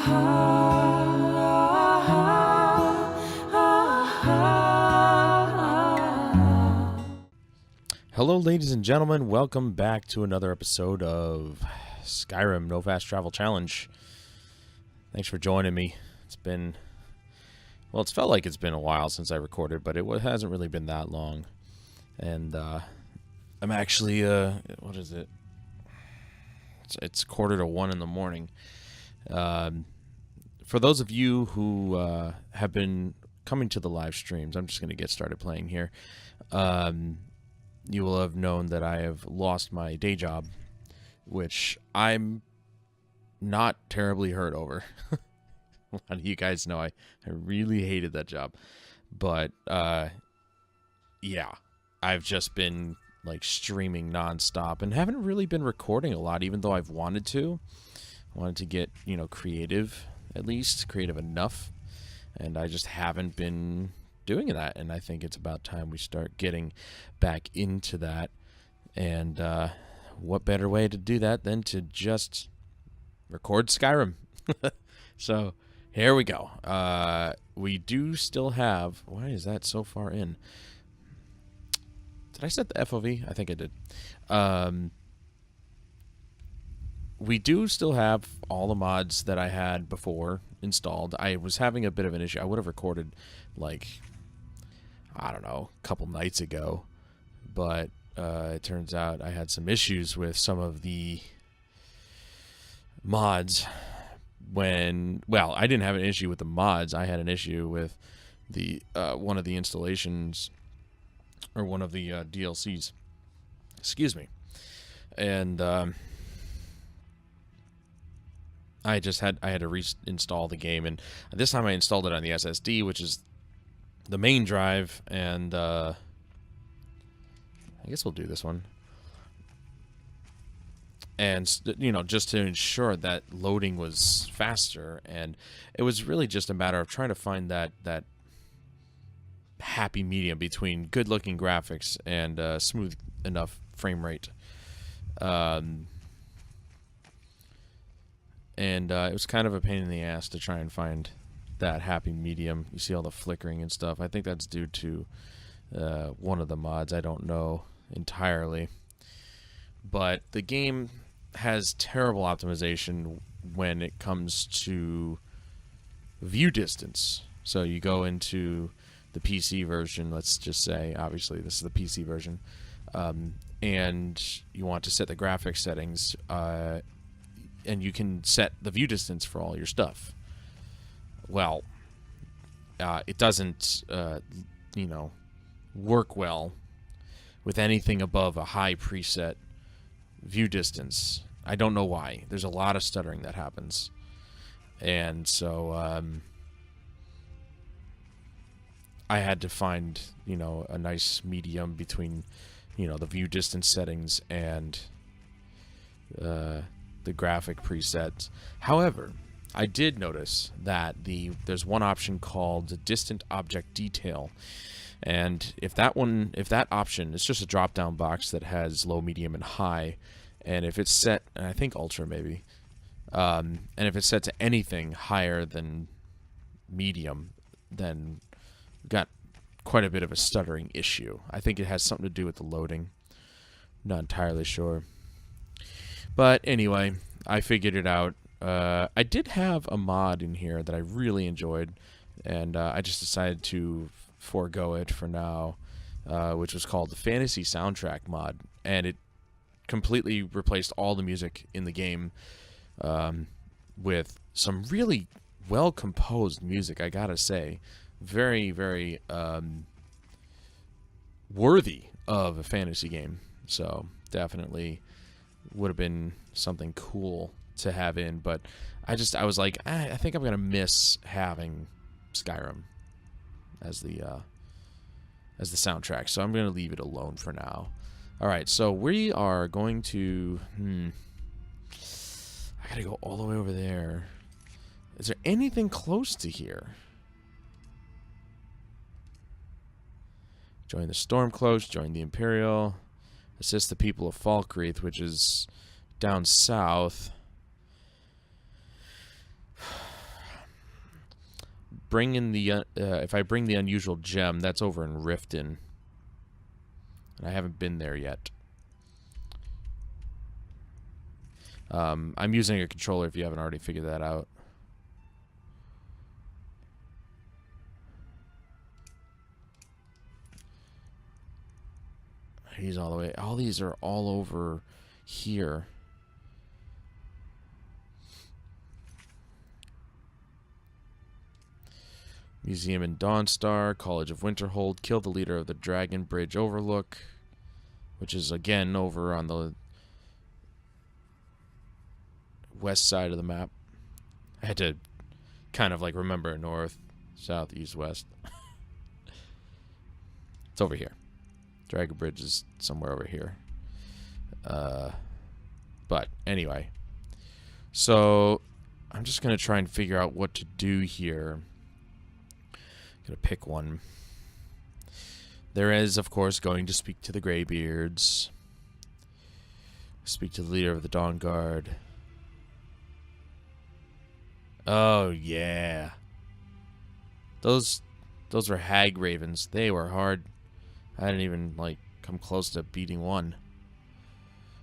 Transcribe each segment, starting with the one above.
Hello, ladies and gentlemen. Welcome back to another episode of Skyrim No Fast Travel Challenge. Thanks for joining me. It's felt like it's been a while since I recorded, but it hasn't really been that long. And I'm actually, what is it? It's 1:45 in the morning. For those of you who have been coming to the live streams, I'm just going to get started playing here. You will have known that I have lost my day job, which I'm not terribly hurt over. A lot of you guys know I really hated that job. But, yeah, I've just been, like, streaming nonstop and haven't really been recording a lot, even though I've wanted to. I wanted to get, creative, at least, creative enough. And I just haven't been doing that, and I think it's about time we start getting back into that. And what better way to do that than to just record Skyrim? So here we go. We do still have, why is that so far in? Did I set the FOV? I think I did. We do still have all the mods that I had before installed. I was having a bit of an issue. I would have recorded, like, I don't know, a couple nights ago, but it turns out I had some issues with some of the mods well, I didn't have an issue with the mods. I had an issue with the one of the installations, or one of the DLCs. Excuse me. And I had to reinstall the game, and this time I installed it on the SSD, which is the main drive, and I guess we'll do this one. And, just to ensure that loading was faster, and it was really just a matter of trying to find that happy medium between good-looking graphics and smooth enough frame rate. And it was kind of a pain in the ass to try and find that happy medium. You see all the flickering and stuff. I think that's due to one of the mods. I don't know entirely. But the game has terrible optimization when it comes to view distance. So you go into the PC version, let's just say, obviously this is the PC version, and you want to set the graphics settings, and you can set the view distance for all your stuff. Well, it doesn't, work well with anything above a high preset view distance. I don't know why. There's a lot of stuttering that happens. And so I had to find, a nice medium between, the view distance settings and the graphic presets. However, I did notice that there's one option called Distant Object Detail, and if that option, it's just a drop-down box that has low, medium, and high, and if it's set, and I think ultra maybe, and if it's set to anything higher than medium, then we've got quite a bit of a stuttering issue. I think it has something to do with the loading. Not entirely sure, but anyway, I figured it out. I did have a mod in here that I really enjoyed, and I just decided to forego it for now, which was called the Fantasy Soundtrack mod, and it completely replaced all the music in the game with some really well-composed music, I gotta say. Very, very worthy of a fantasy game, so definitely would have been something cool to have in, but I was like, I think I'm gonna miss having Skyrim as the soundtrack, so I'm gonna leave it alone for now. All right, so we are going to I gotta go all the way over there. Is there anything close to here? Join the Stormcloaks, join the Imperial, assist the people of Falkreath, which is down south. bring in the unusual gem, that's over in Riften, and I haven't been there yet. I'm using a controller if you haven't already figured that out. He's all the way. All these are all over here. Museum in Dawnstar, College of Winterhold, kill the leader of the Dragon Bridge Overlook, which is again over on the west side of the map. I had to kind of like remember north, south, east, west. It's over here. Dragon Bridge is somewhere over here. But anyway, so I'm just going to try and figure out what to do here. Gonna pick one. There is, of course, going to speak to the Greybeards. Speak to the leader of the Dawn Guard. Oh yeah. Those were hag ravens. They were hard. I didn't even like come close to beating one.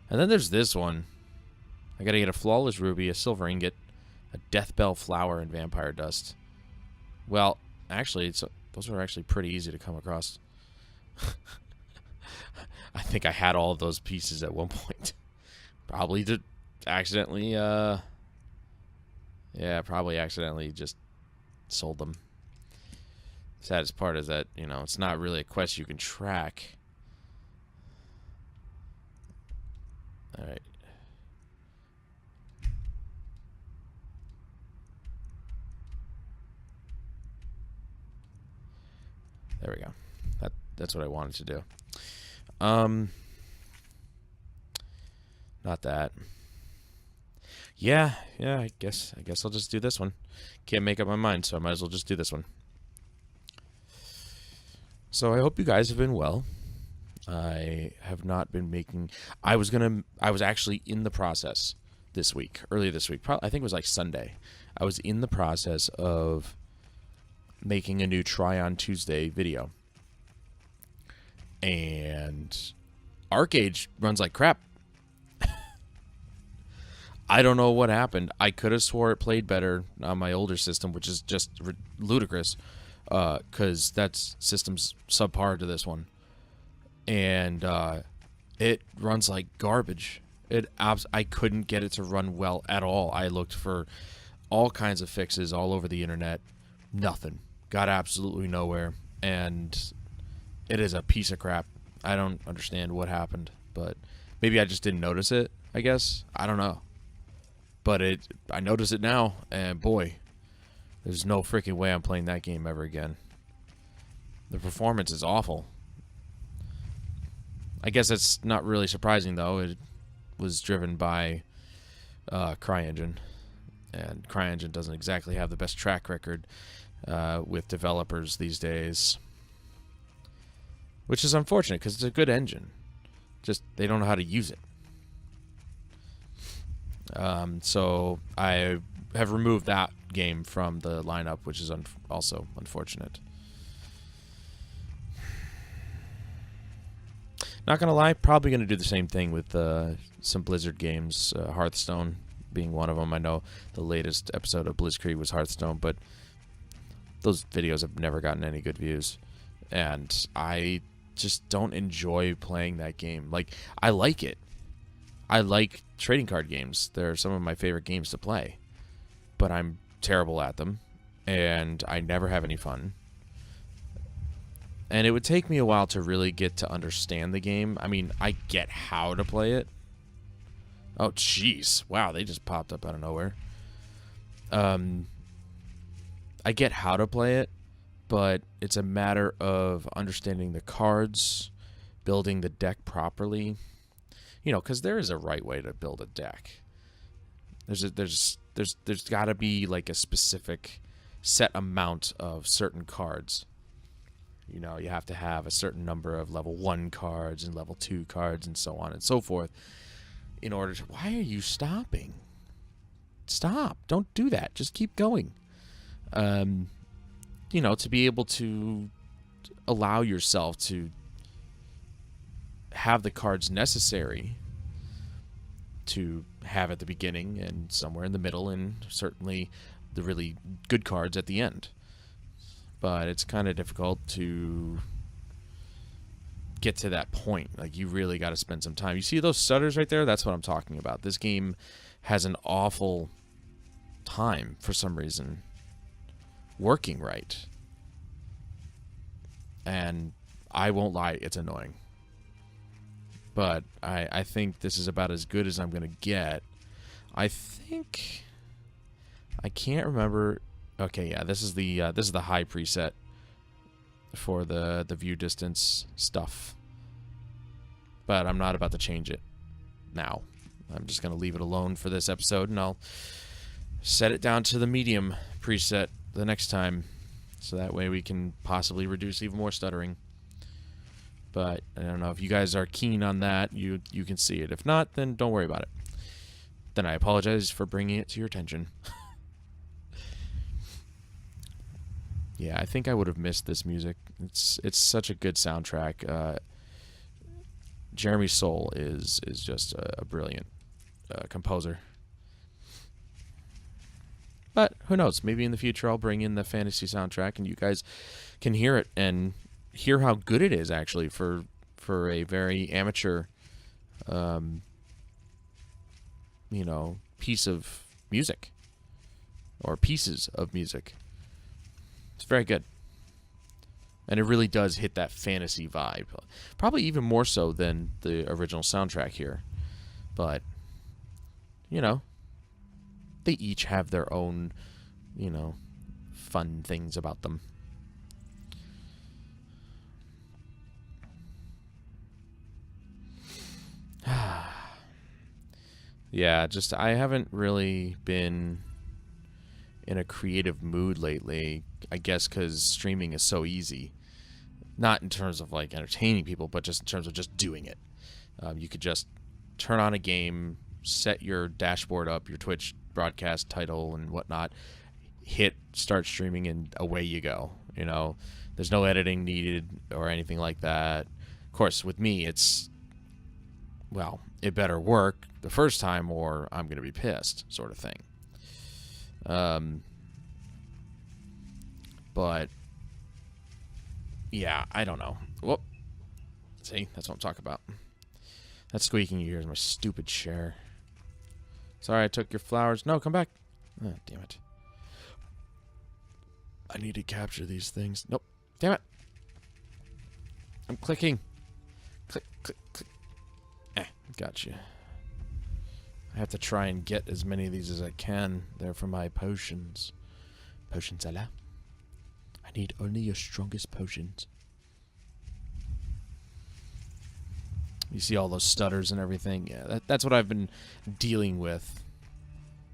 And then there's this one. I gotta get a flawless ruby, a silver ingot, a death bell flower, and vampire dust. Well, actually, those were actually pretty easy to come across. I think I had all of those pieces at one point. Probably did accidentally, yeah, probably accidentally just sold them. Saddest part is that, you know, it's not really a quest you can track. Alright. There we go. That's what I wanted to do. Not that. Yeah, I guess I'll just do this one. Can't make up my mind, so I might as well just do this one. So I hope you guys have been well. I have not been making... I was actually in the process this week, earlier this week. I think it was like Sunday. I was in the process of making a new Try on Tuesday video. And Arcade runs like crap. I don't know what happened. I could have swore it played better on my older system, which is just ludicrous, because that system's subpar to this one. And it runs like garbage. I couldn't get it to run well at all. I looked for all kinds of fixes all over the internet. Nothing. Got absolutely nowhere. And it is a piece of crap. I don't understand what happened, but maybe I just didn't notice it, I guess. I don't know. But I notice it now, and boy, there's no freaking way I'm playing that game ever again. The performance is awful. I guess that's not really surprising, though. It was driven by CryEngine, and CryEngine doesn't exactly have the best track record with developers these days, which is unfortunate because it's a good engine. Just they don't know how to use it. So I have removed that game from the lineup, which is also unfortunate. Not gonna lie, probably gonna do the same thing with some Blizzard games, Hearthstone being one of them. I know the latest episode of Blitzkrieg was Hearthstone, but those videos have never gotten any good views, and I just don't enjoy playing that game. Like, I like it. I like trading card games. They're some of my favorite games to play, but I'm terrible at them, and I never have any fun. And it would take me a while to really get to understand the game. I mean, I get how to play it. Oh, jeez. Wow, they just popped up out of nowhere. I get how to play it, but it's a matter of understanding the cards, building the deck properly. You know, because there is a right way to build a deck. There's got to be like a specific set amount of certain cards. You know, you have to have a certain number of level 1 cards and level 2 cards and so on and so forth in order to... Why are you stopping? Stop. Don't do that. Just keep going. you know, to be able to allow yourself to have the cards necessary to have at the beginning and somewhere in the middle, and certainly the really good cards at the end. But it's kind of difficult to get to that point. Like, you really got to spend some time. You see those stutters right there? That's what I'm talking about. This game has an awful time, for some reason, working right. And I won't lie, it's annoying. But I think this is about as good as I'm going to get. I think... I can't remember... Okay, yeah, this is the high preset for the view distance stuff. But I'm not about to change it now. I'm just going to leave it alone for this episode, and I'll set it down to the medium preset the next time, so that way we can possibly reduce even more stuttering. But I don't know if you guys are keen on that. You can see it. If not, then don't worry about it. Then I apologize for bringing it to your attention. Yeah, I think I would have missed this music. It's such a good soundtrack. Jeremy Soule is just a brilliant composer. But who knows? Maybe in the future I'll bring in the fantasy soundtrack and you guys can hear it and hear how good it is, actually, for a very amateur, you know, piece of music or pieces of music. It's very good. And it really does hit that fantasy vibe. Probably even more so than the original soundtrack here. But, you know, they each have their own, you know, fun things about them. Yeah, just I haven't really been in a creative mood lately, I guess because streaming is so easy. Not in terms of like entertaining people, but just in terms of just doing it. You could just turn on a game, set your dashboard up, your Twitch broadcast title and whatnot, hit start streaming, and away you go. You know, there's no editing needed or anything like that. Of course, with me, it's, well, it better work the first time or I'm going to be pissed, sort of thing. But yeah, I don't know. Whoop. See, that's what I'm talking about. That squeaking you hear is my stupid chair. Sorry, I took your flowers. No, come back. Oh, damn it. I need to capture these things. Nope. Damn it. I'm clicking. Click, click, click. Gotcha. I have to try and get as many of these as I can. They're for my potions. Potions a la. I need only your strongest potions. You see all those stutters and everything? Yeah, that's what I've been dealing with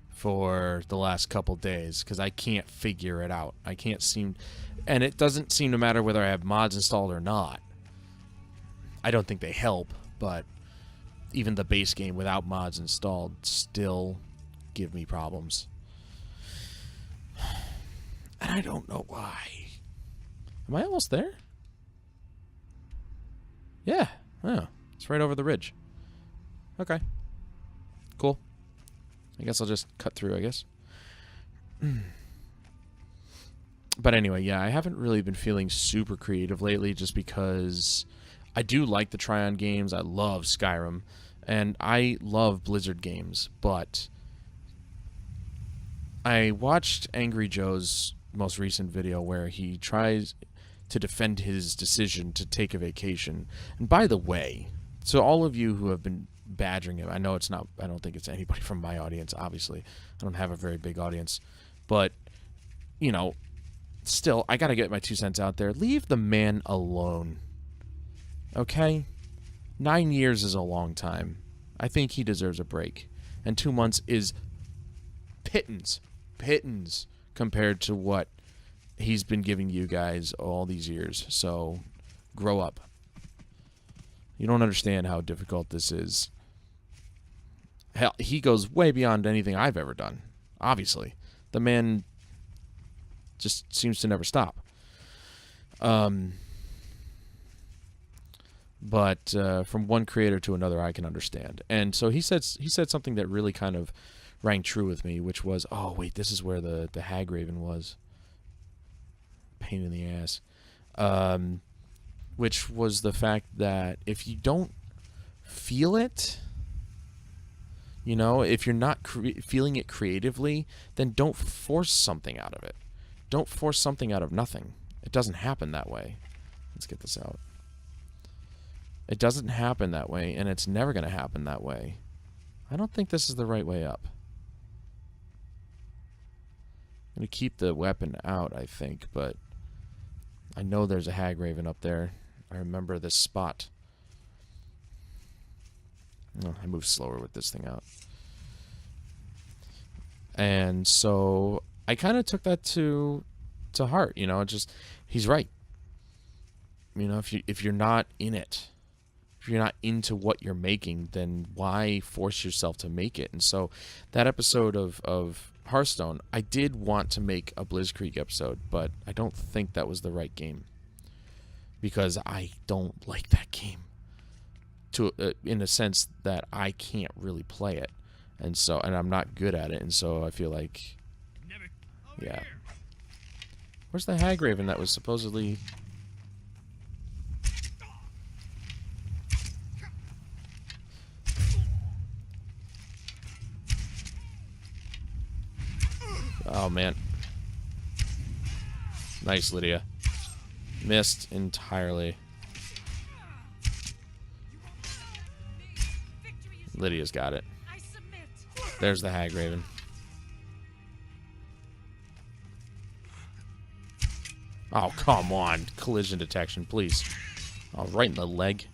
for the last couple days, because I can't figure it out. I can't seem... And it doesn't seem to matter whether I have mods installed or not. I don't think they help, but even the base game without mods installed still give me problems. And I don't know why. Am I almost there? Yeah. Oh, it's right over the ridge. Okay. Cool. I guess I'll just cut through, I guess. But anyway, yeah, I haven't really been feeling super creative lately just because I do like the try-on games. I love Skyrim. And I love Blizzard games, but I watched Angry Joe's most recent video where he tries to defend his decision to take a vacation. And by the way, so all of you who have been badgering him, I know it's not, I don't think it's anybody from my audience, obviously. I don't have a very big audience. But, you know, still, I gotta get my 2 cents out there. Leave the man alone. Okay? 9 years is a long time. I think he deserves a break. And 2 months is pittance compared to what he's been giving you guys all these years. So, grow up. You don't understand how difficult this is. Hell, he goes way beyond anything I've ever done. Obviously. The man just seems to never stop. Um, but from one creator to another, I can understand. And so he said something that really kind of rang true with me, which was, oh wait, this is where the hag raven was. Pain in the ass. Which was the fact that if you don't feel it, you know, if you're not feeling it creatively, then don't force something out of it. Don't force something out of nothing. It doesn't happen that way. Let's get this out. It doesn't happen that way, and it's never going to happen that way. I don't think this is the right way up. I'm going to keep the weapon out, I think, but I know there's a hag raven up there. I remember this spot. Oh, I move slower with this thing out. And so I kind of took that to heart, you know, just he's right. You know, if you're not in it, if you're not into what you're making, then why force yourself to make it? And so that episode of Hearthstone, I did want to make a Blitzkrieg episode, but I don't think that was the right game. Because I don't like that game. In a sense that I can't really play it. And I'm not good at it, and so I feel like, yeah. Where's the hag raven that was supposedly... Oh, man. Nice, Lydia. Missed entirely. Lydia's got it. There's the hag raven. Oh, come on. Collision detection, please. Oh, right in the leg.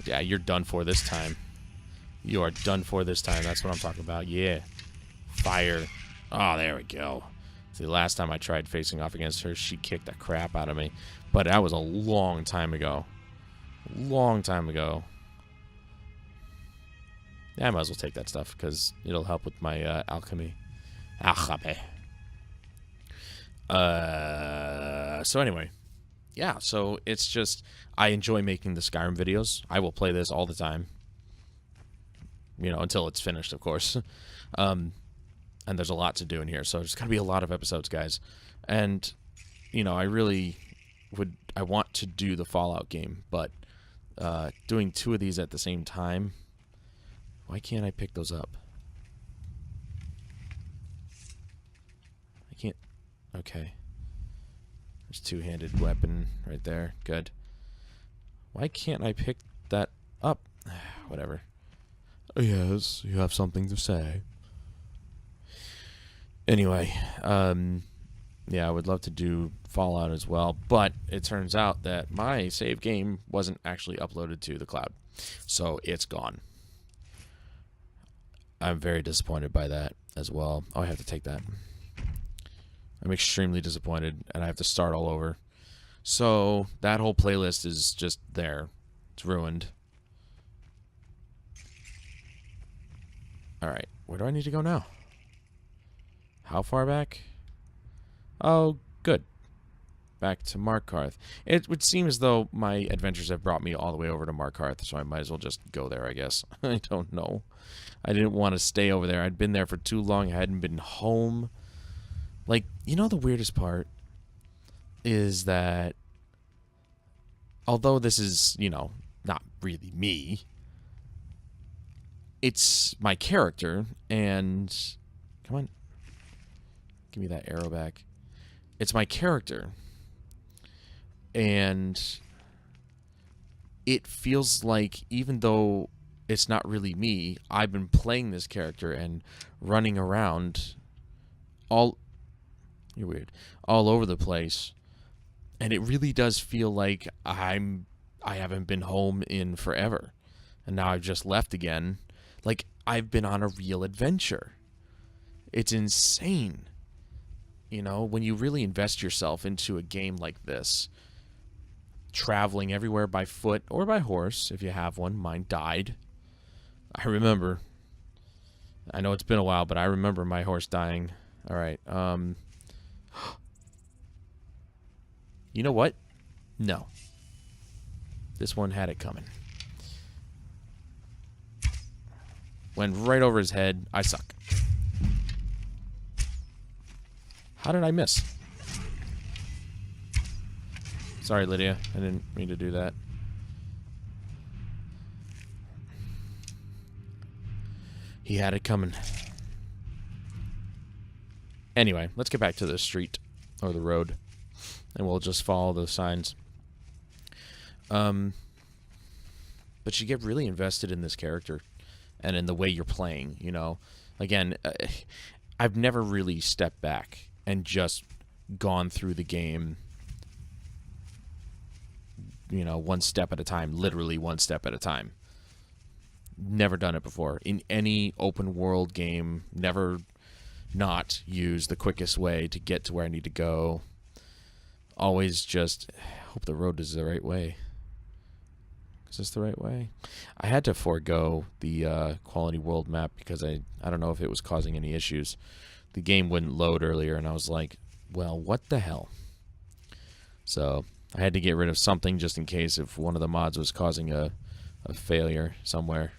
Yeah, you're done for this time. You are done for this time. That's what I'm talking about. Yeah. Fire. Oh, there we go. See, last time I tried facing off against her, she kicked the crap out of me. But that was a long time ago. Long time ago. Yeah, I might as well take that stuff, because it'll help with my alchemy. Alchemy. So anyway. Yeah, so it's just... I enjoy making the Skyrim videos. I will play this all the time. You know, until it's finished, of course. And there's a lot to do in here, so there's going to be a lot of episodes, guys. And, you know, I want to do the Fallout game, but doing 2 of these at the same time, why can't I pick those up? I can't, okay. There's 2-handed weapon right there, good. Why can't I pick that up? Whatever. Yes, you have something to say. Anyway, yeah, I would love to do Fallout as well, but it turns out that my save game wasn't actually uploaded to the cloud, so it's gone. I'm very disappointed by that as well. Oh, I have to take that. I'm extremely disappointed, and I have to start all over. So that whole playlist is just there. It's ruined. Alright, where do I need to go now? How far back? Oh, good. Back to Markarth. It would seem as though my adventures have brought me all the way over to Markarth, so I might as well just go there, I guess. I don't know. I didn't want to stay over there. I'd been there for too long. I hadn't been home. Like, you know the weirdest part? Is that... although this is, you know, not really me, it's my character, and... come on. Give me that arrow back. It's my character. And it feels like, even though it's not really me, I've been playing this character and running around all... you're weird. All over the place. And it really does feel like I haven't been home in forever. And now I've just left again. Like, I've been on a real adventure. It's insane. You know, when you really invest yourself into a game like this, traveling everywhere by foot or by horse, if you have one. Mine died. I remember. I know it's been a while, but I remember my horse dying. All right. You know what? No. This one had it coming. Went right over his head. I suck. How did I miss? Sorry, Lydia. I didn't mean to do that. He had it coming. Anyway, let's get back to the street. Or the road. And we'll just follow the signs. But you get really invested in this character. And in the way you're playing, you know. Again, I've never really stepped back and just gone through the game, you know, one step at a time. Literally one step at a time. Never done it before. In any open world game, never not use the quickest way to get to where I need to go. Always just hope the road is the right way. Is this the right way? I had to forego the quality world map because I don't know if it was causing any issues. The game wouldn't load earlier, and I was like, well, what the hell? So I had to get rid of something just in case if one of the mods was causing a failure somewhere.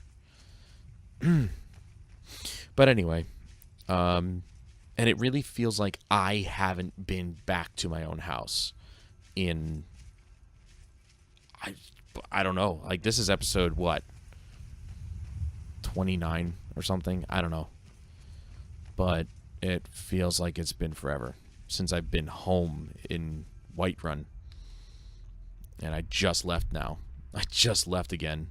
But anyway, and it really feels like I haven't been back to my own house in... I don't know. Like, this is episode, what? 29 or something? I don't know. But it feels like it's been forever since I've been home in Whiterun. And I just left now. I just left again.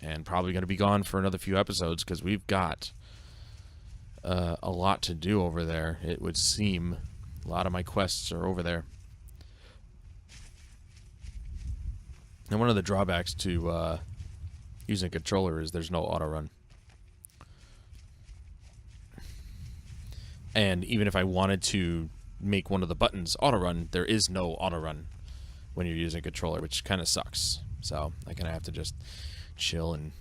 And probably going to be gone for another few episodes because we've got a lot to do over there, it would seem. A lot of my quests are over there. And one of the drawbacks to using a controller is there's no autorun. And even if I wanted to make one of the buttons autorun, there is no autorun when you're using a controller, which kind of sucks. So I kind of have to just chill, and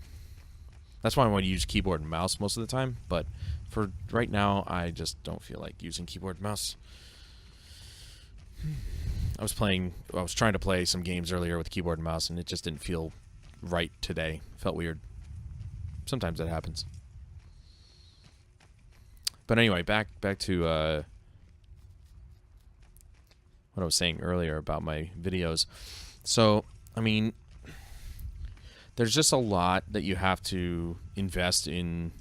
that's why I want to use keyboard and mouse most of the time. But for right now, I just don't feel like using keyboard and mouse. I was trying to play some games earlier with keyboard and mouse, and it just didn't feel right today. It felt weird. Sometimes that happens. But anyway, back to what I was saying earlier about my videos. So, I mean, there's just a lot that you have to invest in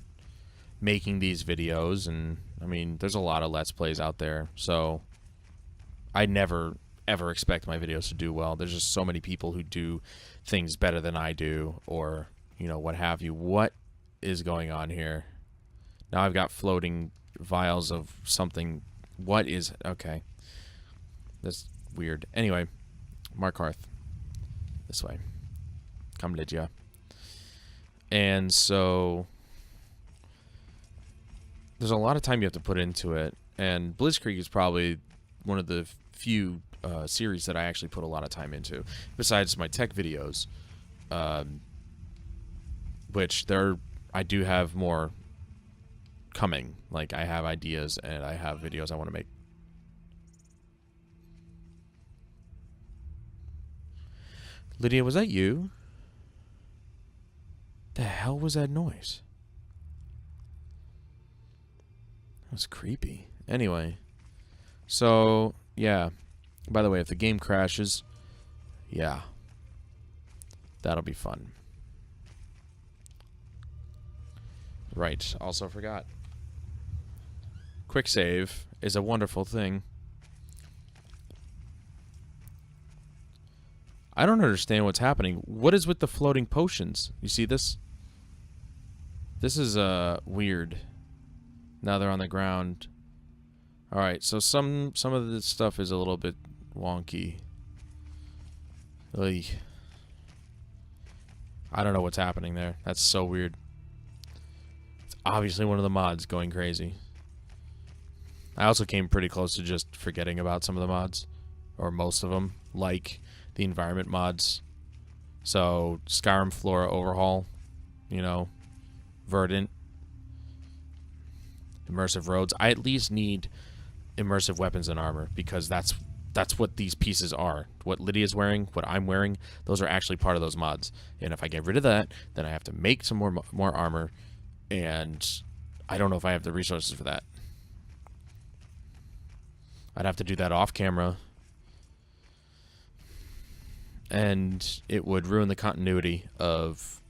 making these videos, and I mean, there's a lot of Let's Plays out there, so I never ever expect my videos to do well. There's just so many people who do things better than I do, or, you know, what have you. What is going on here? Now I've got floating vials of something. What is... Okay. That's weird. Anyway, Markarth. This way. Come, Lydia. And so... there's a lot of time you have to put into it, and Blitzkrieg is probably one of the few series that I actually put a lot of time into, besides my tech videos, which I do have more coming. Like, I have ideas and I have videos I want to make. Lydia, was that you? The hell was that noise? That was creepy. Anyway, so yeah. By the way, if the game crashes, yeah, that'll be fun. Right, also forgot. Quick save is a wonderful thing. I don't understand what's happening. What is with the floating potions? You see this? This is weird. Now they're on the ground. Alright, so some of this stuff is a little bit wonky. Ugh. I don't know what's happening there. That's so weird. It's obviously one of the mods going crazy. I also came pretty close to just forgetting about some of the mods. Or most of them. Like the environment mods. So, Skyrim Flora Overhaul. You know. Verdant. Immersive Roads. I at least need immersive weapons and armor, because that's what these pieces are. What Lydia's wearing, what I'm wearing, those are actually part of those mods. And if I get rid of that, then I have to make some more armor, and I don't know if I have the resources for that. I'd have to do that off camera, and it would ruin the continuity of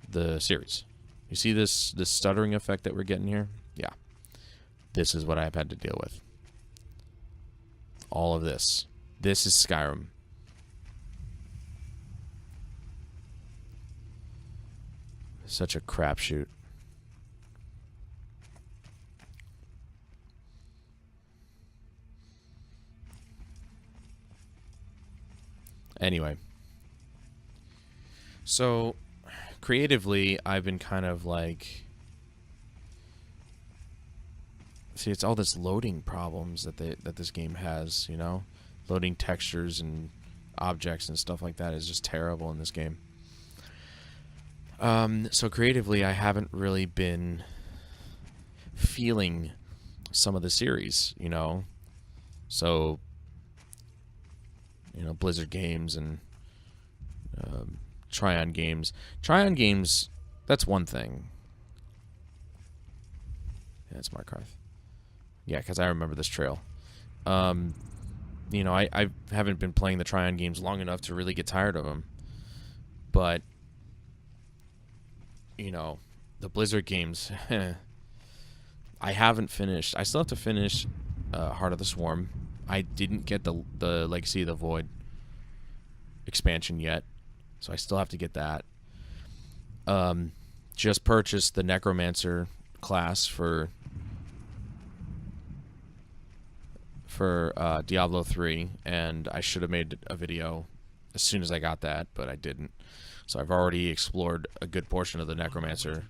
the series. You see this stuttering effect that we're getting here? Yeah. This is what I've had to deal with. All of this. This is Skyrim. Such a crapshoot. Anyway. So, creatively, I've been kind of like... See, it's all this loading problems that this game has, you know? Loading textures and objects and stuff like that is just terrible in this game. So creatively, I haven't really been feeling some of the series, you know? So, you know, Blizzard games and Tryon games. Tryon games, that's one thing. Yeah, it's Markarth. Yeah, because I remember this trail. You know, I haven't been playing the Tryon games long enough to really get tired of them. But, you know, the Blizzard games, I haven't finished. I still have to finish Heart of the Swarm. I didn't get the Legacy of the Void expansion yet, so I still have to get that. Just purchased the Necromancer class for Diablo 3, and I should have made a video as soon as I got that, but I didn't. So I've already explored a good portion of the Necromancer.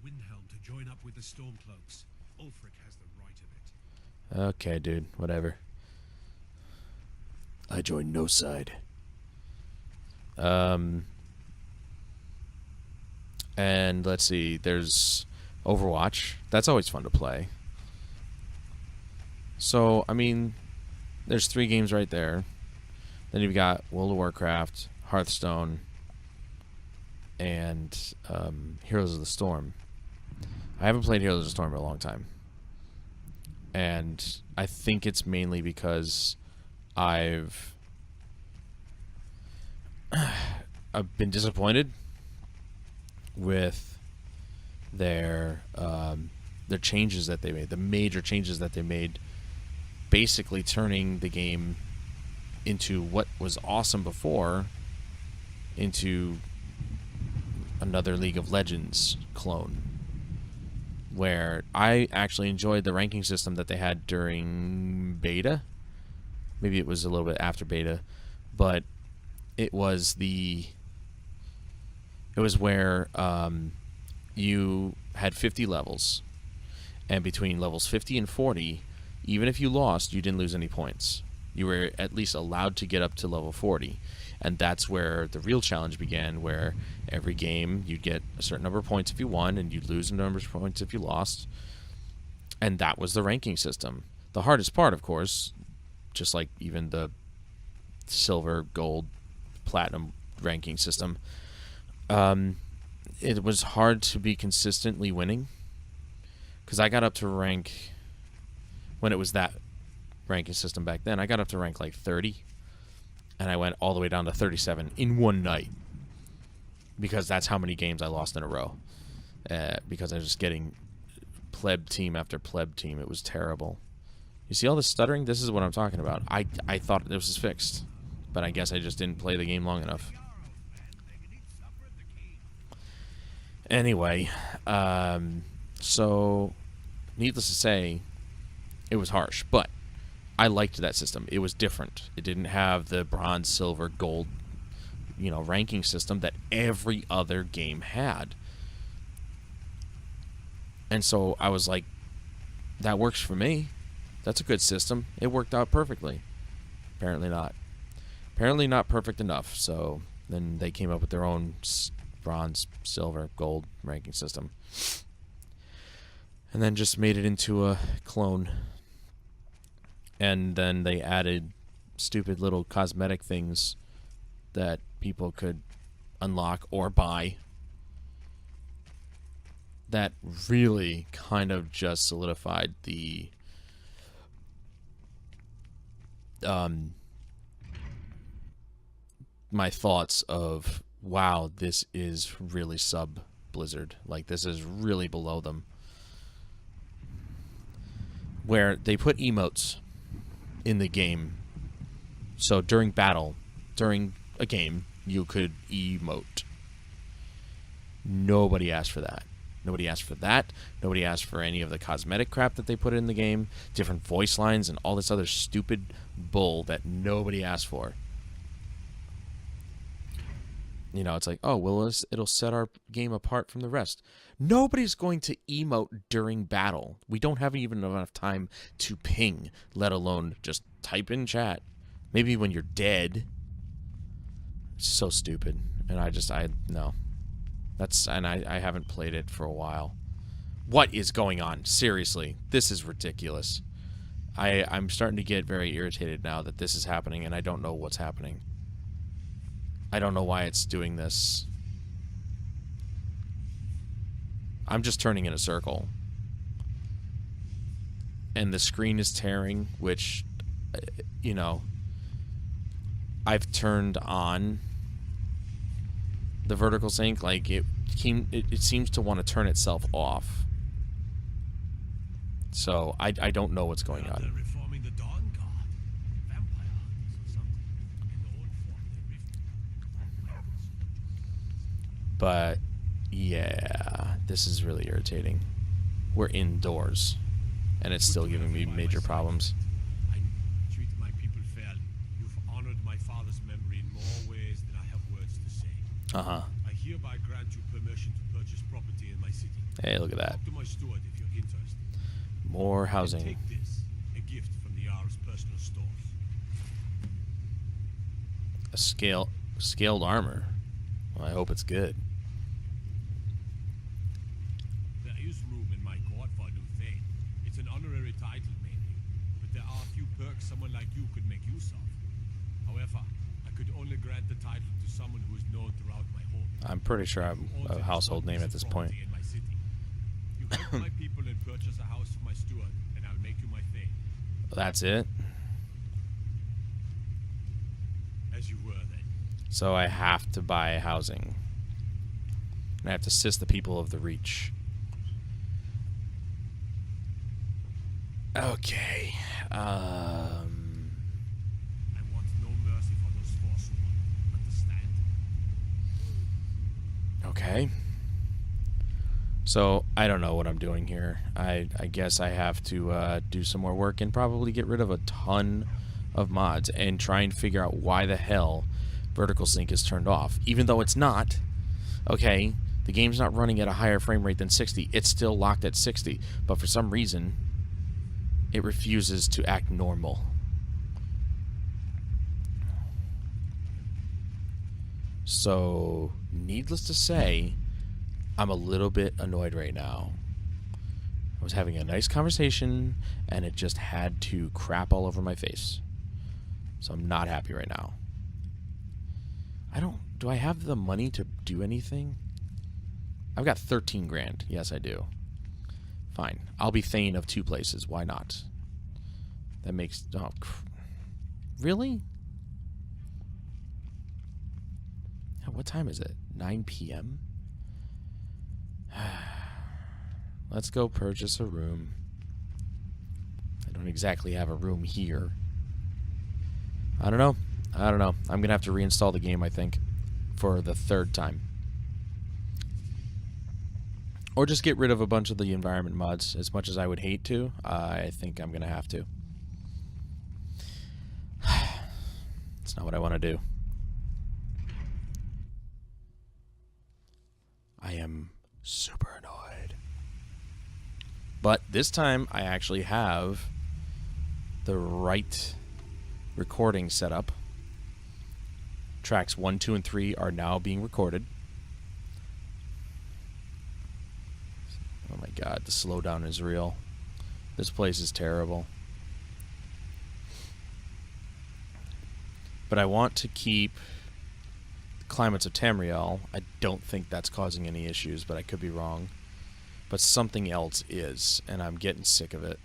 Okay, dude, whatever. I join no side. And let's see, there's Overwatch. That's always fun to play. So, I mean, there's 3 games right there. Then you've got World of Warcraft, Hearthstone, and Heroes of the Storm. I haven't played Heroes of the Storm in a long time. And I think it's mainly because I've been disappointed with their changes that they made, the major changes that they made, basically turning the game into what was awesome before into another League of Legends clone, where I actually enjoyed the ranking system that they had during beta. Maybe it was a little bit after beta, but it was where you had 50 levels, and between levels 50 and 40, even if you lost, you didn't lose any points. You were at least allowed to get up to level 40. And that's where the real challenge began, where every game you'd get a certain number of points if you won, and you'd lose a number of points if you lost. And that was the ranking system. The hardest part, of course, just like even the silver, gold, platinum ranking system, it was hard to be consistently winning. Because I got up to rank... When it was that ranking system back then, I got up to rank like 30, and I went all the way down to 37 in one night, because that's how many games I lost in a row, because I was just getting pleb team after pleb team. It was terrible. You see all this stuttering? This is what I'm talking about. I thought this was fixed, but I guess I just didn't play the game long enough. Anyway, so needless to say, it was harsh, but I liked that system. It was different. It didn't have the bronze, silver, gold, you know, ranking system that every other game had. And so I was like, that works for me. That's a good system. It worked out perfectly. Apparently not. Apparently not perfect enough. So then they came up with their own bronze, silver, gold ranking system. And then just made it into a clone. And then they added stupid little cosmetic things that people could unlock or buy that really kind of just solidified the my thoughts of, wow, this is really sub Blizzard. Like, this is really below them. Where they put emotes in the game. So during battle, during a game, you could emote. Nobody asked for that. Nobody asked for that. Nobody asked for any of the cosmetic crap that they put in the game. Different voice lines and all this other stupid bull that nobody asked for. You know, it's like, oh, well, it'll set our game apart from the rest. Nobody's going to emote during battle. We don't have even enough time to ping, let alone just type in chat. Maybe when you're dead. It's so stupid. And no. I haven't played it for a while. What is going on? Seriously, this is ridiculous. I'm starting to get very irritated now that this is happening, and I don't know what's happening. I don't know why it's doing this. I'm just turning in a circle. And the screen is tearing, which, you know, I've turned on the vertical sync. Like, it seems to want to turn itself off. So, I don't know what's going on. But, yeah, this is really irritating. We're indoors, and it's still giving me major problems. I treated my people fairly. You've honored my father's memory in more ways than I have words to say. Uh-huh. I hereby grant you permission to purchase property in my city. Hey, look at that. Talk to my steward if you're interested. More And housing. take this, a gift from the Jarl's personal stores. A scaled armor. Well, I hope it's good. There is room in my court for a new thane. It's an honorary title mainly, but there are a few perks someone like you could make use of. However, I could only grant the title to someone who is known throughout my home. I'm pretty sure I'm a household name at this point. In my city. You help my people and purchase a house for my steward, and I'll make you my thane. That's it. As you were then. So I have to buy housing. And I have to assist the people of the Reach. Okay. I want no mercy for those forsworn. Understand? Okay. So, I don't know what I'm doing here. I guess I have to do some more work and probably get rid of a ton of mods and try and figure out why the hell vertical sync is turned off. Even though it's not. Okay, the game's not running at a higher frame rate than 60. It's still locked at 60. But for some reason, it refuses to act normal. So, needless to say, I'm a little bit annoyed right now. I was having a nice conversation, and it just had to crap all over my face. So I'm not happy right now. Do I have the money to do anything? I've got 13 grand. Yes, I do. Fine. I'll be Thane of 2 places. Why not? That makes... Oh, really? What time is it? 9 p.m.? Let's go purchase a room. I don't exactly have a room here. I don't know. I'm going to have to reinstall the game, I think, for the 3rd time. Or just get rid of a bunch of the environment mods. As much as I would hate to, I think I'm going to have to. It's not what I want to do. I am super annoyed. But this time, I actually have the right recording set up. Tracks 1, 2, and 3 are now being recorded. Oh my god, the slowdown is real. This place is terrible. But I want to keep Climates of Tamriel. I don't think that's causing any issues, but I could be wrong. But something else is, and I'm getting sick of it.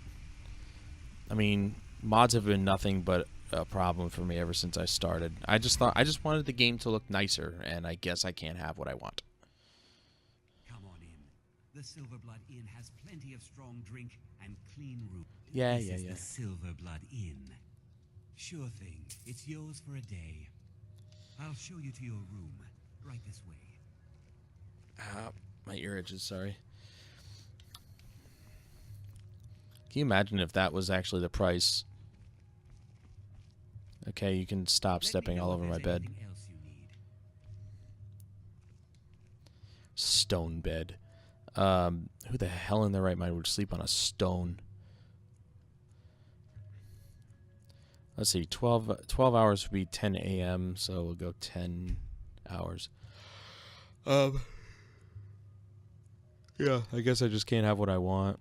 I mean, mods have been nothing but a problem for me ever since I started. I just wanted the game to look nicer, and I guess I can't have what I want. Come on in. The Silverblood Inn has plenty of strong drink and clean room. Yeah. This is the Silverblood Inn. Sure thing. It's yours for a day. I'll show you to your room. Right this way. My ear itches, sorry. Can you imagine if that was actually the price? Okay, you can stop stepping all over my bed. Stone bed. Who the hell in their right mind would sleep on a stone? Let's see, 12 hours would be 10 a.m., so we'll go 10 hours. Yeah, I guess I just can't have what I want.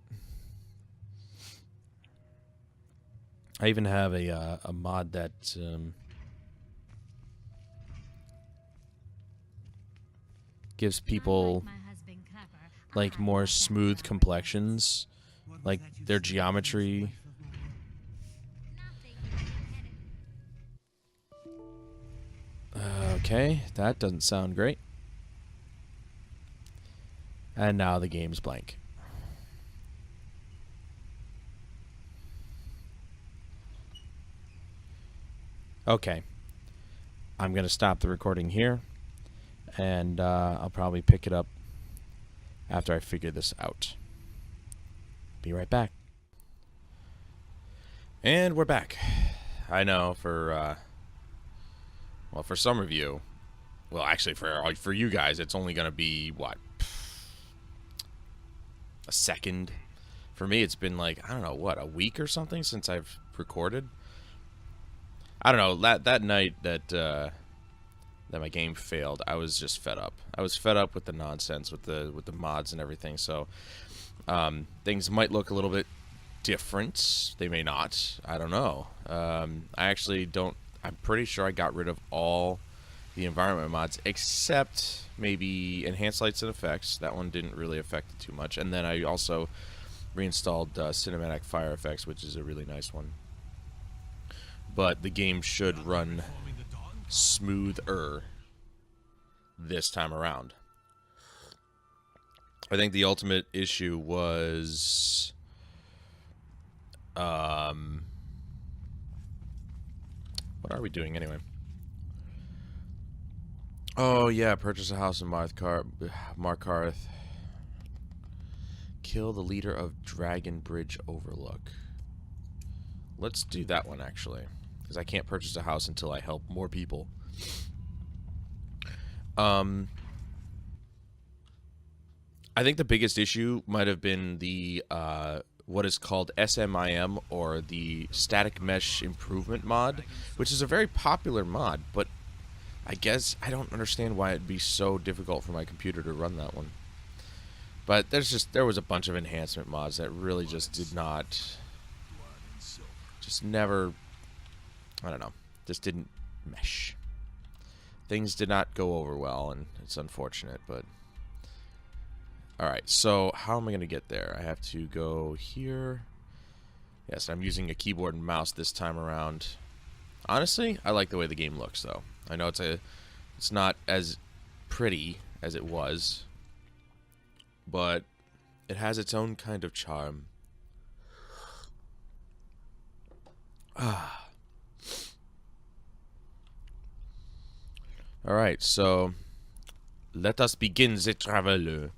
I even have a mod that gives people like more smooth complexions, like their geometry. Okay, that doesn't sound great. And now the game's blank. Okay. I'm going to stop the recording here, and I'll probably pick it up after I figure this out. Be right back. And we're back. I know for some of you, well, actually for you guys, it's only going to be, what, a second? For me, it's been like, I don't know, what, a week or something since I've recorded? I don't know, that night that my game failed, I was just fed up. I was fed up with the nonsense, with the mods and everything, so things might look a little bit different. They may not. I don't know. I actually don't... I'm pretty sure I got rid of all the environment mods, except maybe Enhanced Lights and Effects. That one didn't really affect it too much. And then I also reinstalled Cinematic Fire Effects, which is a really nice one. But the game should run smoother this time around. I think the ultimate issue was... what are we doing anyway? Oh yeah, purchase a house in Markarth. Kill the leader of Dragon Bridge Overlook. Let's do that one actually, because I can't purchase a house until I help more people. I think the biggest issue might have been the what is called SMIM, or the Static Mesh Improvement mod, which is a very popular mod, but I guess I don't understand why it'd be so difficult for my computer to run that one. But there was a bunch of enhancement mods that really just did not, just never, I don't know, just didn't mesh. Things did not go over well, and it's unfortunate, but... Alright, so how am I going to get there? I have to go here. Yes, I'm using a keyboard and mouse this time around. Honestly, I like the way the game looks, though. I know it's not as pretty as it was, but it has its own kind of charm. Alright, so let us begin the travel.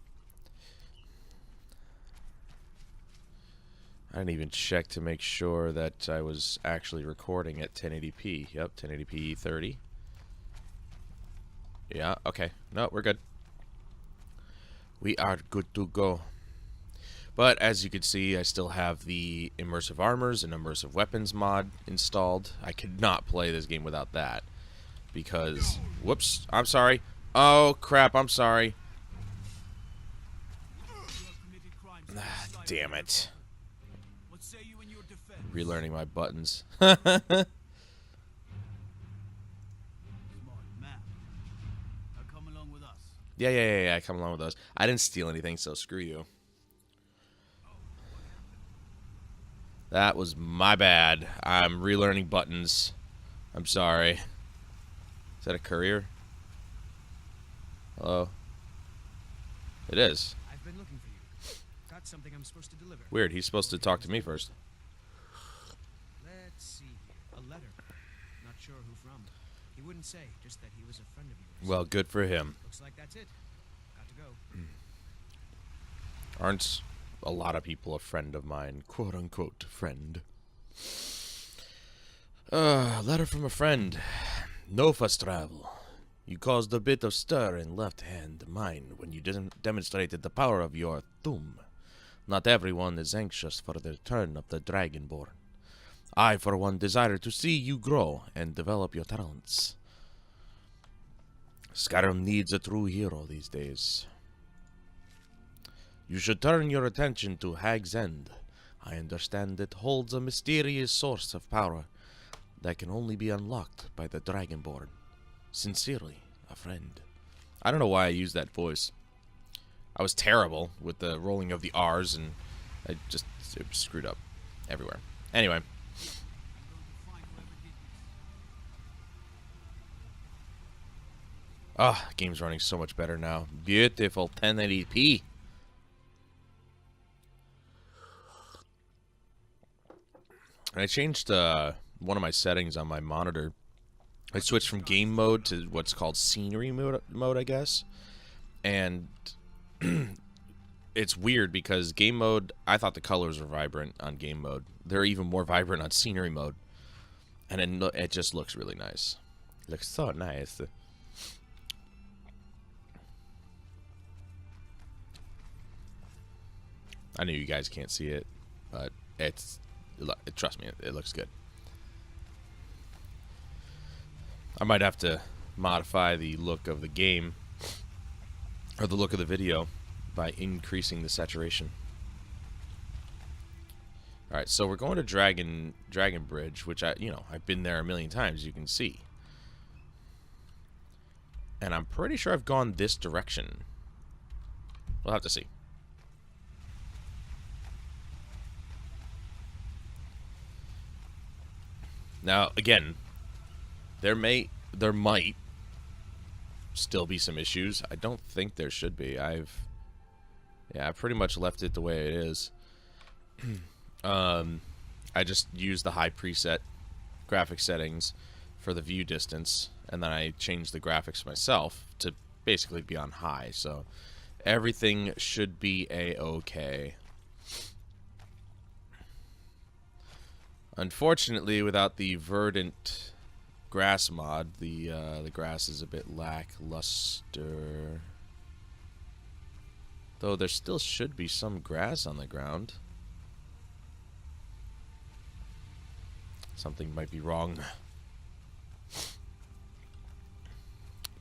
I didn't even check to make sure that I was actually recording at 1080p. Yep, 1080p 30. Yeah, okay. No, we're good. We are good to go. But as you can see, I still have the Immersive Armors and Immersive Weapons mod installed. I could not play this game without that. Because... Whoops, I'm sorry. Oh, crap, I'm sorry. Damn it. Relearning my buttons. Yeah. Come along with those. I didn't steal anything, so screw you. That was my bad. I'm relearning buttons. I'm sorry. Is that a courier? Hello? It is. I've been looking for you. Got something I'm supposed to deliver. Weird, he's supposed to talk to me first. Let's see here. A letter. Not sure who from. He wouldn't say, just that he was a friend of yours. Well, good for him. Looks like that's it. Got to go. Aren't a lot of people a friend of mine? Quote unquote friend. Letter from a friend. No fast travel. You caused a bit of stir in left-hand mine when you demonstrated the power of your thumb. Not everyone is anxious for the return of the Dragonborn. I, for one, desire to see you grow and develop your talents. Skyrim needs a true hero these days. You should turn your attention to Hag's End. I understand it holds a mysterious source of power that can only be unlocked by the Dragonborn. Sincerely, a friend. I don't know why I used that voice. I was terrible with the rolling of the R's, and it was screwed up everywhere. Anyway. Game's running so much better now. Beautiful 1080p. And I changed one of my settings on my monitor. I switched from game mode to what's called scenery mode, I guess. And it's weird because game mode, I thought the colors were vibrant on game mode. They're even more vibrant on scenery mode. And it just looks really nice. It looks so nice. I know you guys can't see it, but trust me, it looks good. I might have to modify the look of the game, or the look of the video, by increasing the saturation. Alright, so we're going to Dragon Bridge, which I've been there a million times, you can see. And I'm pretty sure I've gone this direction. We'll have to see. Now, again, there might still be some issues. I don't think there should be. I pretty much left it the way it is. I just used the high preset graphic settings for the view distance, and then I changed the graphics myself to basically be on high, so everything should be a-okay. Unfortunately, without the verdant grass mod, the grass is a bit lackluster. Though there still should be some grass on the ground. Something might be wrong.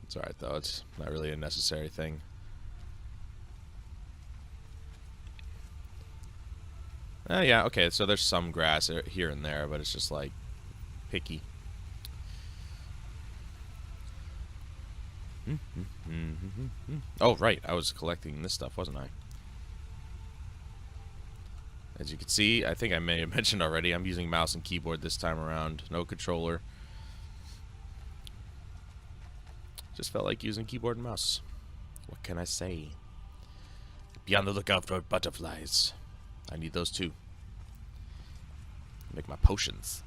It's alright though, it's not really a necessary thing. Yeah, okay, so there's some grass here and there, but it's just like picky. Oh, right, I was collecting this stuff, wasn't I? As you can see, I think I may have mentioned already, I'm using mouse and keyboard this time around. No controller. Just felt like using keyboard and mouse. What can I say? Be on the lookout for butterflies. I need those too. Make my potions.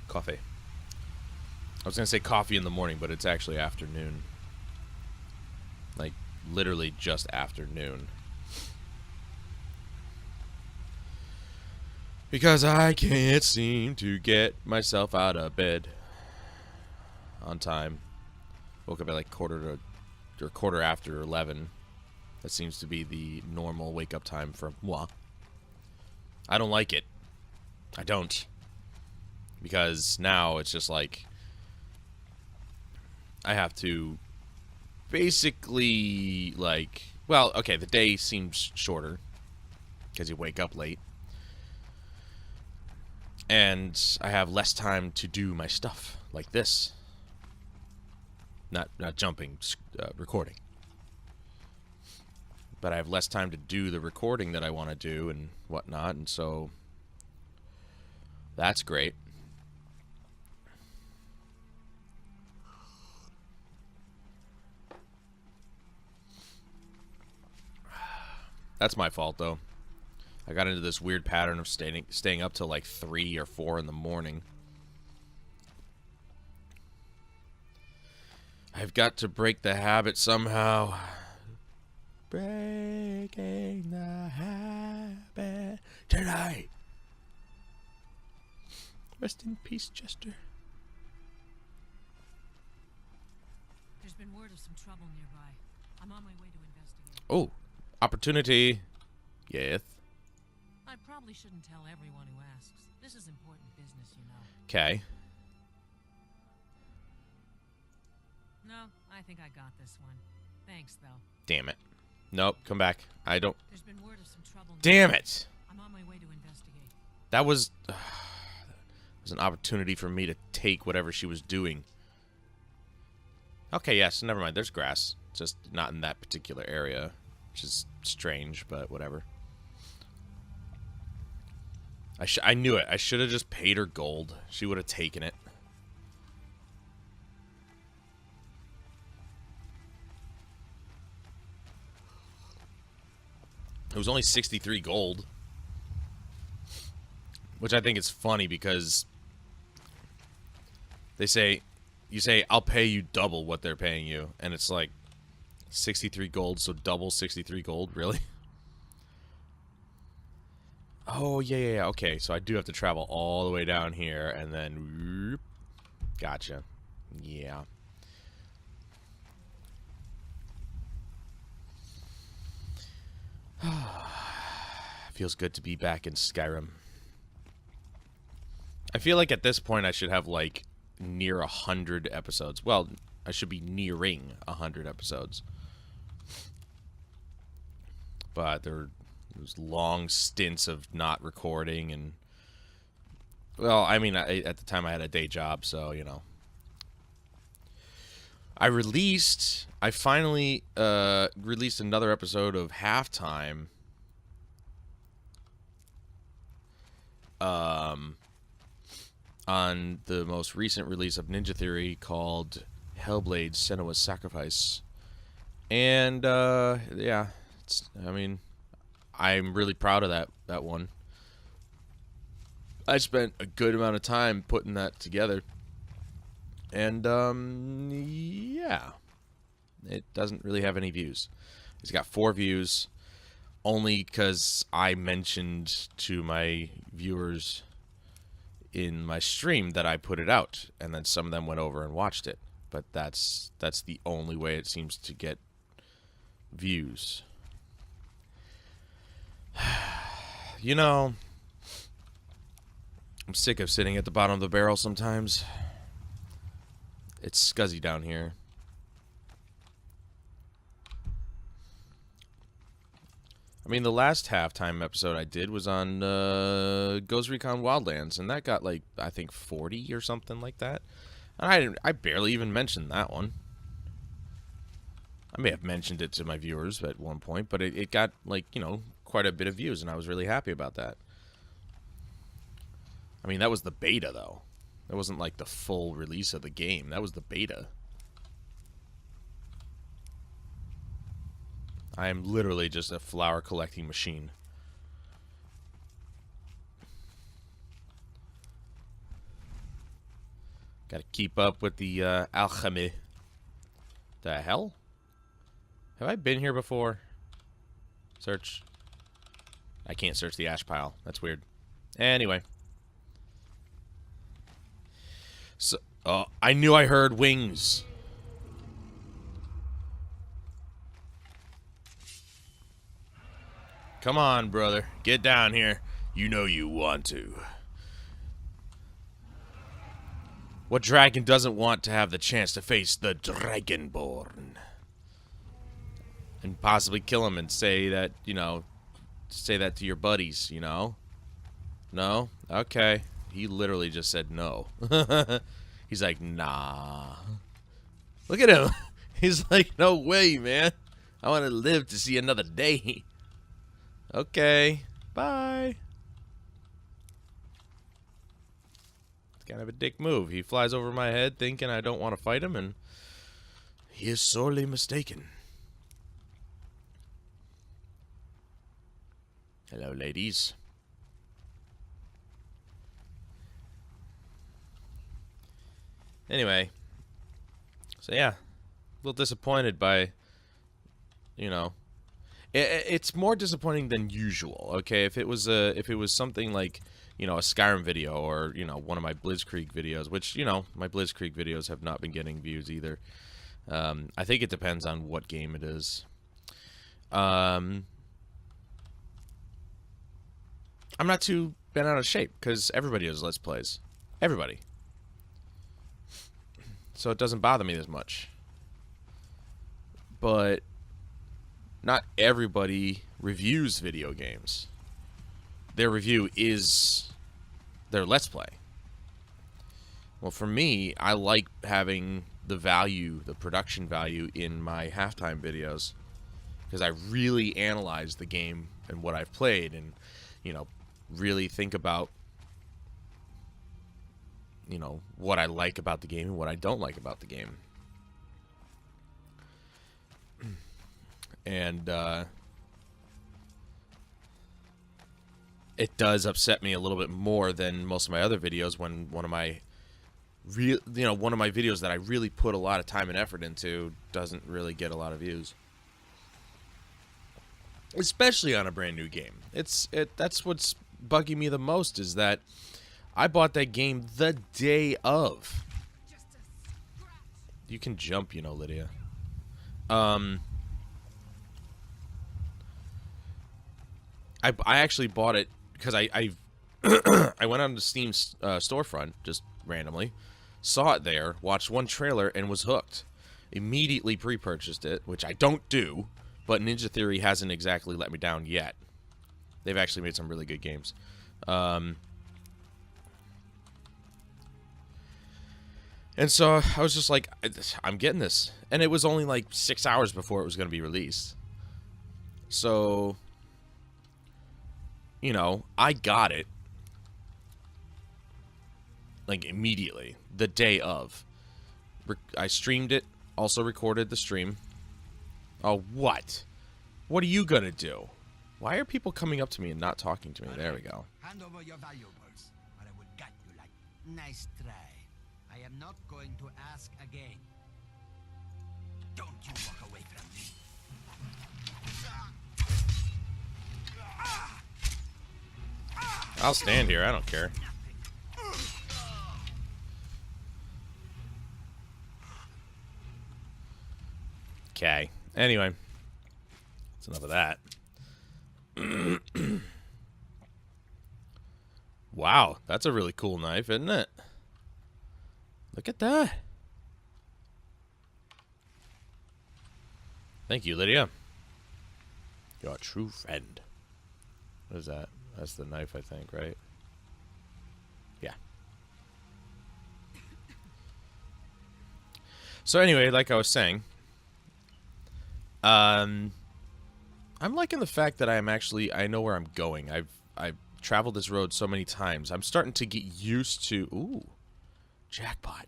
Coffee. I was gonna say coffee in the morning, but it's actually afternoon. Like, literally just afternoon. Because I can't seem to get myself out of bed on time. Woke up at like quarter after 11. That seems to be the normal wake up time for moi. I don't like it. I don't. Because now it's just like I have to basically like, well, okay, the day seems shorter because you wake up late. And I have less time to do my stuff, like this. Not jumping, recording. But I have less time to do the recording that I want to do and whatnot, and so that's great. That's my fault, though. I got into this weird pattern of staying up till like 3 or 4 in the morning. I've got to break the habit somehow. Breaking the habit tonight. Rest in peace, Chester. There's been word of some trouble nearby. I'm on my way to investigate. Oh, opportunity. Yes. I probably shouldn't tell everyone who asks. This is important business, you know. Okay. No, I think I got this one. Thanks, though. Damn it. Nope, come back. I don't... There's been word of some trouble. Damn it! I'm on my way to investigate. That was an opportunity for me to take whatever she was doing. Okay, yes, never mind. There's grass. Just not in that particular area, which is strange, but whatever. I knew it. I should have just paid her gold. She would have taken it. It was only 63 gold. Which I think is funny because they say, you say, I'll pay you double what they're paying you. And it's like 63 gold, so double 63 gold? Really? Oh, yeah. Okay, so I do have to travel all the way down here and then... Gotcha. Yeah. Feels good to be back in Skyrim. I feel like at this point I should have like near 100 episodes. Well, I should be nearing 100 episodes. But there was long stints of not recording and... Well, I mean, at the time I had a day job, so, you know. I finally released another episode of Halftime. On the most recent release of Ninja Theory called Hellblade: Senua's Sacrifice. And, yeah, I mean, I'm really proud of that one. I spent a good amount of time putting that together. And, yeah. It doesn't really have any views. It's got 4 views, only because I mentioned to my viewers in my stream that I put it out, and then some of them went over and watched it. But that's the only way it seems to get views. You know, I'm sick of sitting at the bottom of the barrel sometimes. It's scuzzy down here. I mean, the last Halftime episode I did was on Ghost Recon Wildlands, and that got like, I think 40 or something like that. And I barely even mentioned that one. I may have mentioned it to my viewers at one point, but it got like, you know, quite a bit of views, and I was really happy about that. I mean, that was the beta, though. That wasn't like the full release of the game. That was the beta. I am literally just a flower collecting machine. Gotta keep up with the alchemy. The hell? Have I been here before? Search. I can't search the ash pile. That's weird. Anyway. So, I knew I heard wings. Come on, brother. Get down here. You know you want to. What dragon doesn't want to have the chance to face the Dragonborn? And possibly kill him and say that, you know, say that to your buddies, you know? No? Okay. He literally just said no. He's like, nah. Look at him. He's like, no way, man. I want to live to see another day. Okay. Bye. It's kind of a dick move. He flies over my head thinking I don't want to fight him, and he is sorely mistaken. Hello, ladies. Anyway, so yeah, a little disappointed by, you know, it's more disappointing than usual. Okay, if it was something like, you know, a Skyrim video or, you know, one of my Blitzkrieg videos, which, you know, my Blitzkrieg videos have not been getting views either. I think it depends on what game it is. I'm not too bent out of shape because everybody does Let's Plays. Everybody. So it doesn't bother me as much. But not everybody reviews video games. Their review is their Let's Play. Well, for me, I like having the value, the production value in my halftime videos, because I really analyze the game and what I've played, and, you know, really think about, you know, what I like about the game and what I don't like about the game. And it does upset me a little bit more than most of my other videos when one of my videos that I really put a lot of time and effort into doesn't really get a lot of views. Especially on a brand new game. That's what's bugging me the most, is that I bought that game the day of. You can jump, you know, Lydia. I actually bought it because I went on the Steam storefront just randomly, saw it there, watched one trailer, and was hooked. Immediately pre-purchased it, which I don't do, but Ninja Theory hasn't exactly let me down yet. They've actually made some really good games. And so I was just like, I'm getting this. And it was only like 6 hours before it was going to be released. So, you know, I got it. Like, immediately. The day of. I streamed it. Also recorded the stream. Oh, what? What are you going to do? Why are people coming up to me and not talking to me? There we go. Hand over your valuables, or I will gut you like. Nice try. I am not going to ask again. Don't you walk away from me. I'll stand here. I don't care. Okay. Anyway. That's enough of that. Wow. That's a really cool knife, isn't it? Look at that. Thank you, Lydia. You're a true friend. What is that? That's the knife, I think, right? Yeah. So anyway, like I was saying, I'm liking the fact that I know where I'm going. I've traveled this road so many times. I'm starting to get used to... Ooh. Jackpot.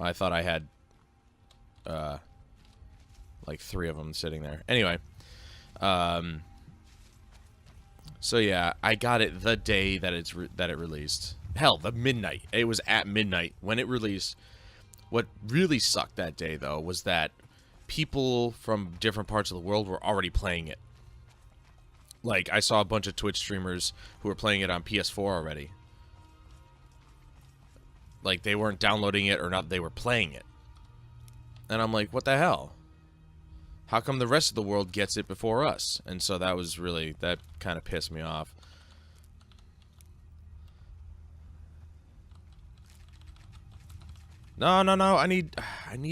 I thought I had like 3 of them sitting there. Anyway, so yeah, I got it the day that it released. Hell, the midnight. It was at midnight when it released. What really sucked that day, though, was that people from different parts of the world were already playing it. Like, I saw a bunch of Twitch streamers who were playing it on PS4 already. Like, they weren't downloading it or not, they were playing it. And I'm like, what the hell? How come the rest of the world gets it before us? And so that was really, that kind of pissed me off. No, I need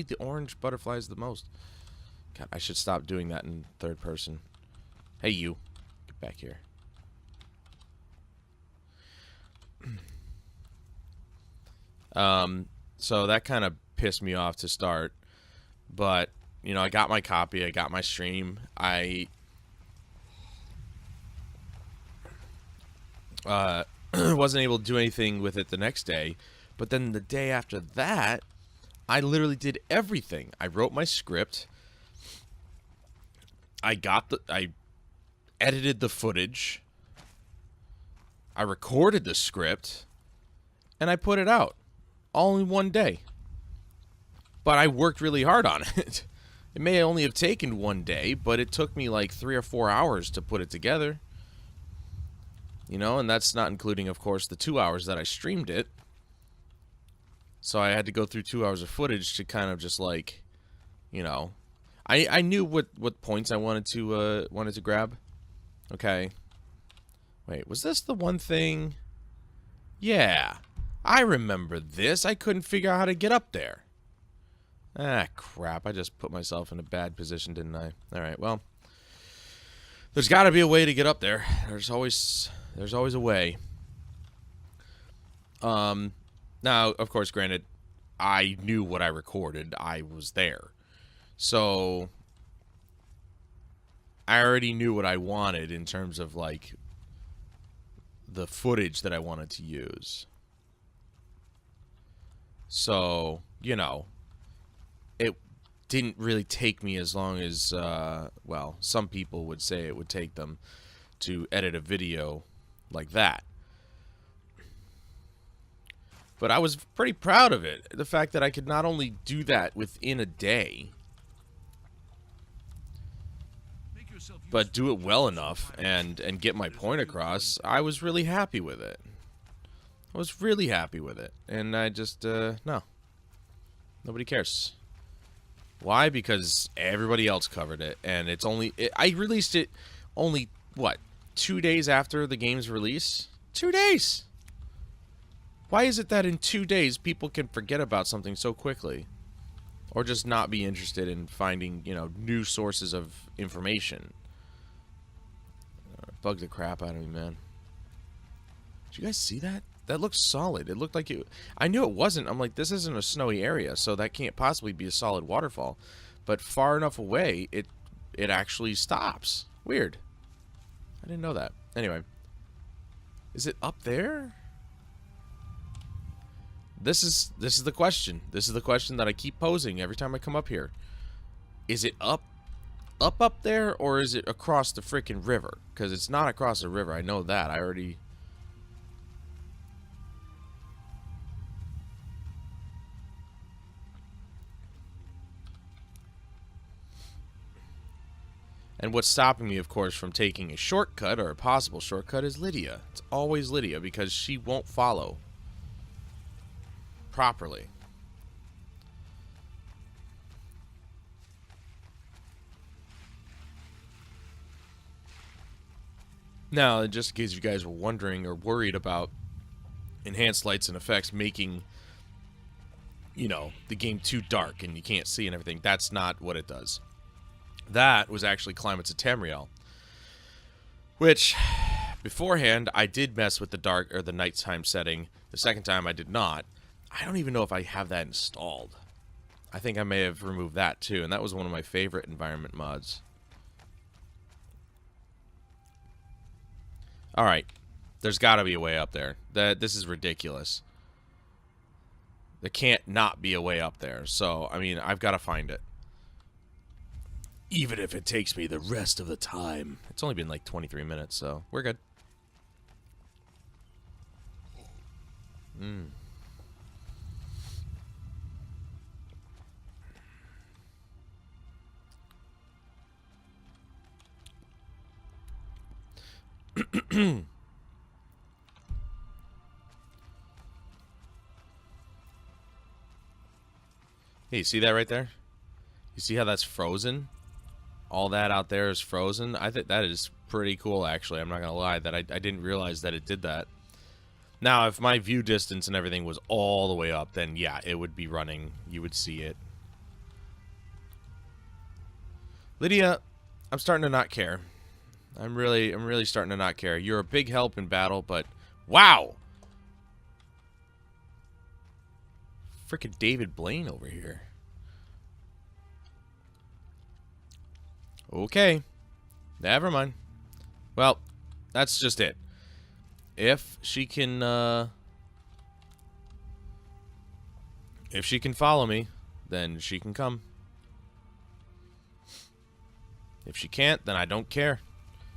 the orange butterflies the most. God, I should stop doing that in third person. Hey, you. Get back here. So that kind of pissed me off to start. But, you know, I got my copy. I got my stream. I wasn't able to do anything with it the next day. But then the day after that, I literally did everything. I wrote my script. I edited the footage. I recorded the script. And I put it out. All in one day. But I worked really hard on it. It may only have taken one day, but it took me like 3 or 4 hours to put it together. You know, and that's not including, of course, the 2 hours that I streamed it. So I had to go through 2 hours of footage to kind of just like, you know, I knew what points I wanted to grab. Okay. Wait, was this the one thing? Yeah, I remember this. I couldn't figure out how to get up there. Ah, crap. I just put myself in a bad position, didn't I? Alright, well. There's got to be a way to get up there. There's always a way. Now, of course, granted, I knew what I recorded. I was there. So, I already knew what I wanted in terms of, like, the footage that I wanted to use. So, you know, it didn't really take me as long as, well, some people would say it would take them to edit a video like that. But I was pretty proud of it. The fact that I could not only do that within a day, but do it well enough and get my point across. I was really happy with it. I was really happy with it. And I just, no. Nobody cares. Why? Because everybody else covered it. And it's only, I released it only, what, 2 days after the game's release? 2 days! Why is it that in 2 days people can forget about something so quickly? Or just not be interested in finding, you know, new sources of information? Bugged the crap out of me, man. Did you guys see that? That looks solid. It looked like it... I knew it wasn't. I'm like, this isn't a snowy area, so that can't possibly be a solid waterfall. But far enough away, it actually stops. Weird. I didn't know that. Anyway. Is it up there? This is the question. This is the question that I keep posing every time I come up here. Is it up there, or is it across the freaking river? Because it's not across the river. I know that. I already... And what's stopping me, of course, from taking a shortcut, or a possible shortcut, is Lydia. It's always Lydia, because she won't follow properly. Now, just in case you guys were wondering or worried about enhanced lights and effects making, you know, the game too dark and you can't see and everything, that's not what it does. That was actually Climates of Tamriel, which, beforehand, I did mess with the dark or the nighttime setting. The second time I did not. I don't even know if I have that installed. I think I may have removed that too, and that was one of my favorite environment mods. Alright, there's got to be a way up there. This is ridiculous. There can't not be a way up there, so, I mean, I've got to find it. Even if it takes me the rest of the time. It's only been like 23 minutes, so we're good. Hey, you see that right there? You see how that's frozen? All that out there is frozen. I think that is pretty cool, actually. I'm not going to lie that I didn't realize that it did that. Now, if my view distance and everything was all the way up, then yeah, it would be running. You would see it. Lydia, I'm starting to not care. I'm really starting to not care. You're a big help in battle, but wow! Freaking David Blaine over here. Okay. Never mind. Well, that's just it. If she can follow me, then she can come. If she can't, then I don't care.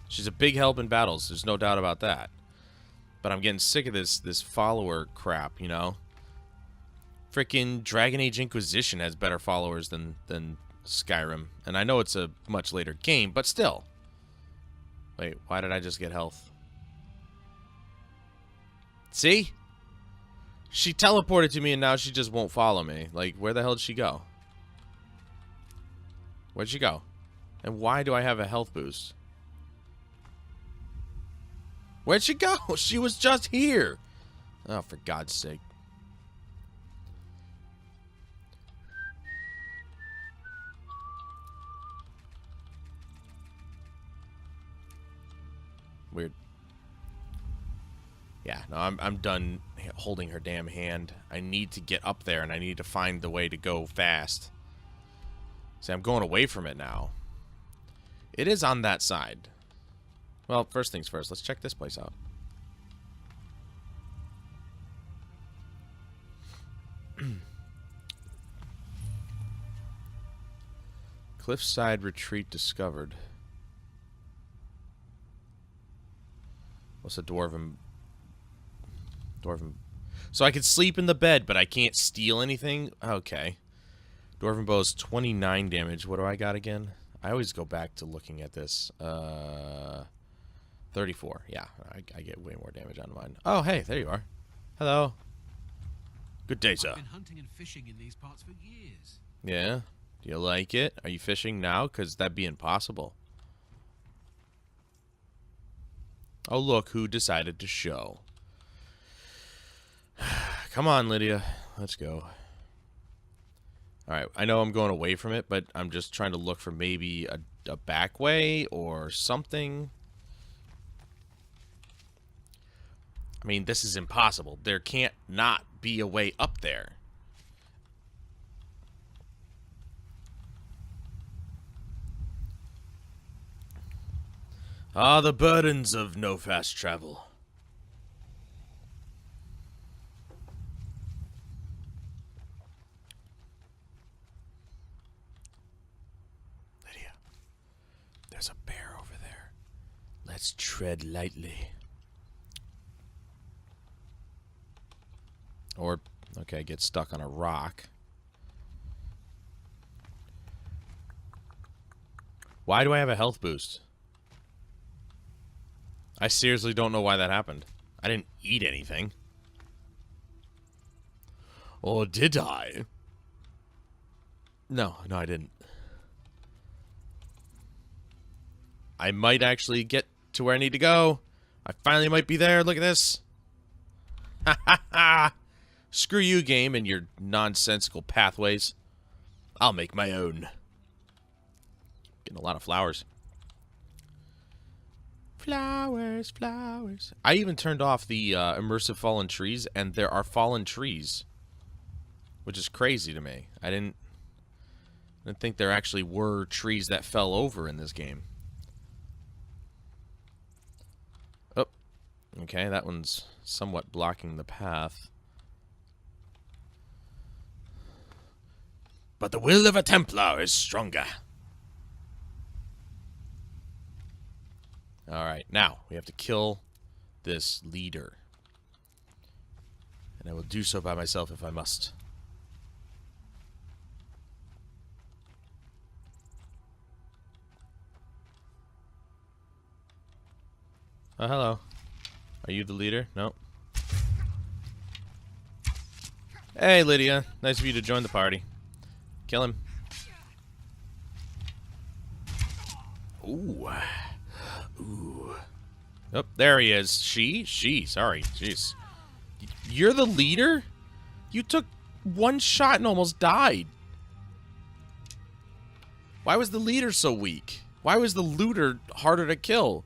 She's a big help in battles, there's no doubt about that. But I'm getting sick of this follower crap, you know? Freaking Dragon Age Inquisition has better followers than Skyrim. And I know it's a much later game, but still. Wait, why did I just get health? See? She teleported to me and now she just won't follow me. Like, where the hell did she go? Where'd she go? And why do I have a health boost? Where'd she go? She was just here. Oh, for God's sake. Weird. Yeah, no, I'm done holding her damn hand. I need to get up there, and I need to find the way to go fast. See, I'm going away from it now. It is on that side. Well, first things first, let's check this place out. Cliffside retreat discovered. What's a dwarven... So I could sleep in the bed, but I can't steal anything? Okay. Dwarven bow's 29 damage. What do I got again? I always go back to looking at this. 34. Yeah, I get way more damage on mine. Oh, hey, there you are. Hello. Good day, sir. I've been hunting and fishing in these parts for years. Yeah? Do you like it? Are you fishing now? Because that'd be impossible. Oh, look who decided to show. Come on, Lydia. Let's go. Alright, I know I'm going away from it, but I'm just trying to look for maybe a back way or something. I mean, this is impossible. There can't not be a way up there. Ah, the burdens of no fast travel. Lydia, there's a bear over there. Let's tread lightly. Or, okay, get stuck on a rock. Why do I have a health boost? I seriously don't know why that happened. I didn't eat anything. Or did I? No, I didn't. I might actually get to where I need to go. I finally might be there. Look at this. Ha ha ha! Screw you, game, and your nonsensical pathways. I'll make my own. Getting a lot of flowers. Flowers, flowers. I even turned off the immersive fallen trees, and there are fallen trees. Which is crazy to me. I didn't think there actually were trees that fell over in this game. Oh. Okay, that one's somewhat blocking the path. But the will of a Templar is stronger. Alright, now we have to kill this leader. And I will do so by myself if I must. Oh, hello. Are you the leader? Nope. Hey, Lydia. Nice of you to join the party. Kill him. Ooh. Ooh. Oh, there he is. She, sorry. Jeez. You're the leader? You took one shot and almost died. Why was the leader so weak? Why was the looter harder to kill?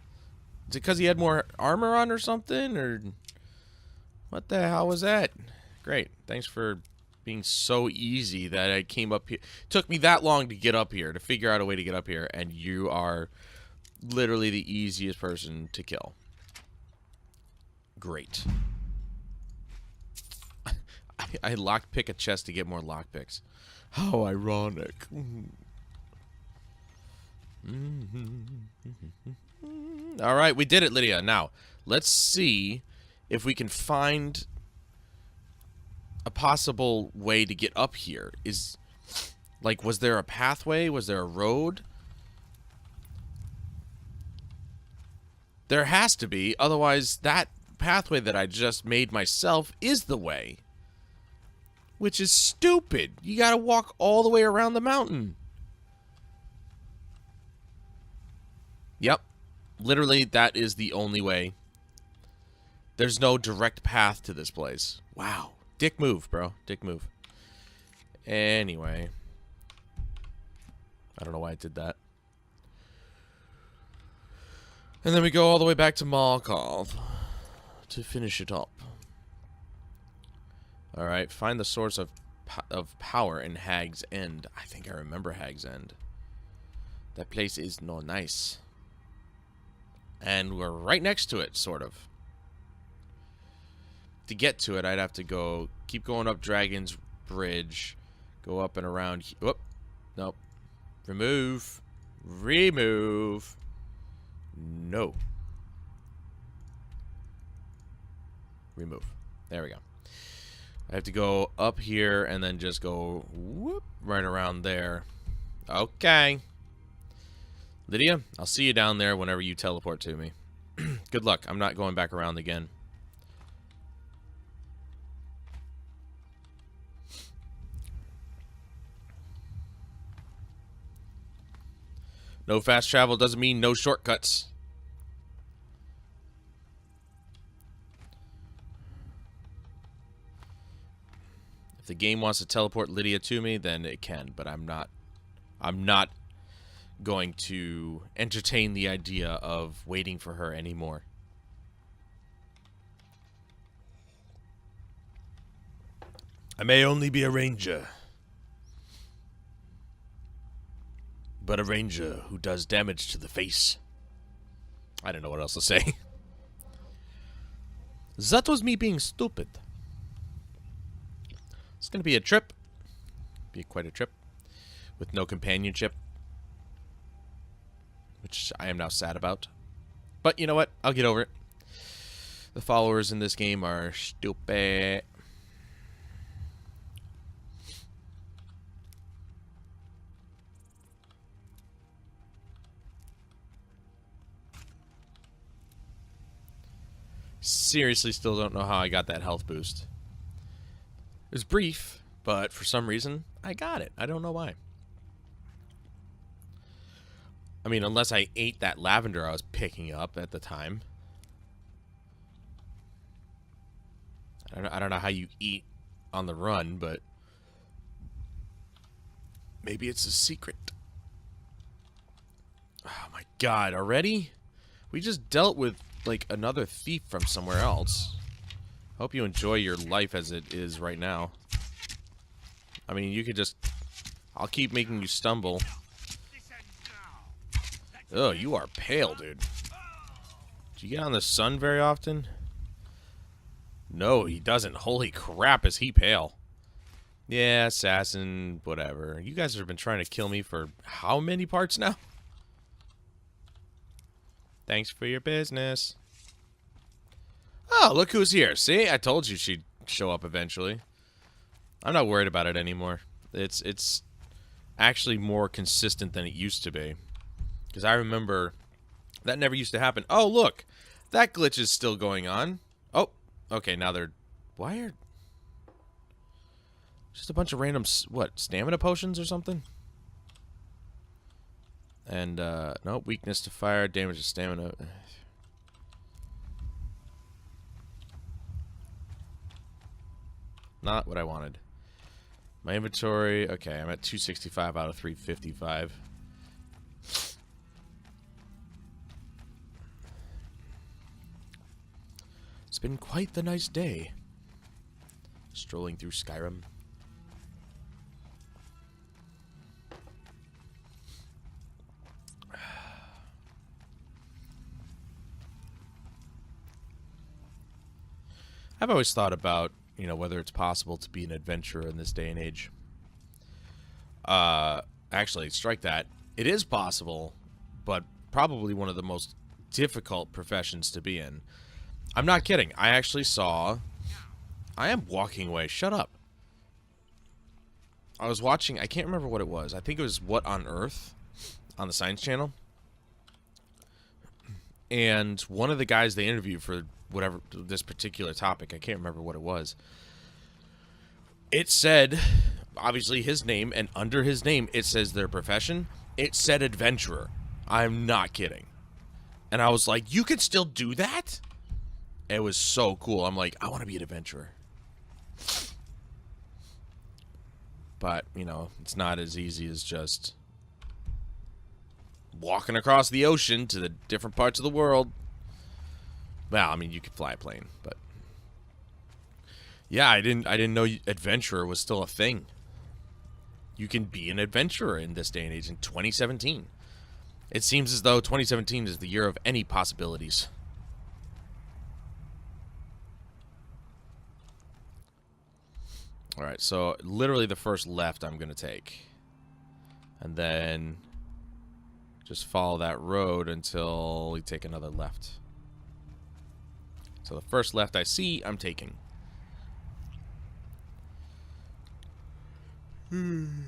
Is it because he had more armor on or something? Or what the hell was that? Great. Thanks for being so easy that I came up here. It took me that long to get up here, to figure out a way to get up here, and you are literally the easiest person to kill. Great. I lockpick a chest to get more lockpicks. How ironic. Alright, we did it, Lydia. Now, let's see if we can find a possible way to get up here. Like, was there a pathway? Was there a road? There has to be. Otherwise, that pathway that I just made myself is the way. Which is stupid. You gotta walk all the way around the mountain. Yep. Literally, that is the only way. There's no direct path to this place. Wow. Dick move, bro. Dick move. Anyway. I don't know why I did that. And then we go all the way back to Malkov to finish it up. Alright, find the source of power in Hag's End. I think I remember Hag's End. That place is no nice. And we're right next to it, sort of. To get to it, I'd have to keep going up Dragon's Bridge, go up and around. Whoop. Nope. Remove. Remove. No. Remove. There we go. I have to go up here and then just go whoop right around there. Okay. Lydia, I'll see you down there whenever you teleport to me. Good luck. I'm not going back around again. No fast travel doesn't mean no shortcuts. If the game wants to teleport Lydia to me, then it can, but I'm not going to entertain the idea of waiting for her anymore. I may only be a ranger, but a ranger who does damage to the face. I don't know what else to say. That was me being stupid. It's gonna be a trip. Be quite a trip. With no companionship. Which I am now sad about. But you know what? I'll get over it. The followers in this game are stupid. Seriously, still don't know how I got that health boost. It was brief, but for some reason, I got it. I don't know why. I mean, unless I ate that lavender I was picking up at the time. I don't know how you eat on the run, but maybe it's a secret. Oh my god, already? We just dealt with, like, another thief from somewhere else. Hope you enjoy your life as it is right now. I mean, you could just... I'll keep making you stumble. Oh, you are pale, dude. Do you get on the sun very often? No, he doesn't. Holy crap, is he pale. Yeah, assassin, whatever. You guys have been trying to kill me for how many parts now? Thanks for your business. Oh, look who's here. See? I told you she'd show up eventually. I'm not worried about it anymore. It's actually more consistent than it used to be. Because I remember that never used to happen. Oh, look. That glitch is still going on. Oh, okay, now they're... Why are... Just a bunch of random... What, stamina potions or something? And, no, weakness to fire, damage to stamina. Not what I wanted. My inventory... Okay, I'm at 265 out of 355. It's been quite the nice day. Strolling through Skyrim. I've always thought about, you know, whether it's possible to be an adventurer in this day and age. Actually, strike that. It is possible, but probably one of the most difficult professions to be in. I'm not kidding. I actually saw... I am walking away. Shut up. I was watching... I can't remember what it was. I think it was What on Earth on the Science Channel. And one of the guys they interviewed for whatever this particular topic, I can't remember what it was. It said... obviously his name, and under his name it says their profession. It said adventurer. I'm not kidding. And I was like, you can still do that? It was so cool. I'm like, I want to be an adventurer. But, you know, it's not as easy as just walking across the ocean to the different parts of the world. Well, I mean, you could fly a plane, but yeah, I didn't know adventurer was still a thing. You can be an adventurer in this day and age in 2017. It seems as though 2017 is the year of any possibilities. Alright, so literally the first left I'm going to take. And then just follow that road until we take another left. So the first left I see, I'm taking. Damn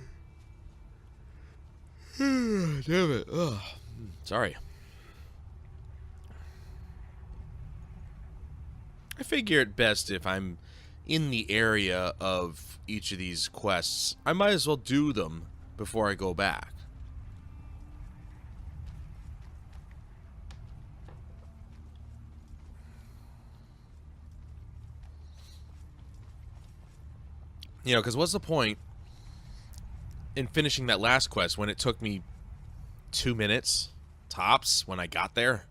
it. Ugh. Sorry. I figure it best if I'm in the area of each of these quests, I might as well do them before I go back. You know, because what's the point in finishing that last quest when it took me 2 minutes tops when I got there?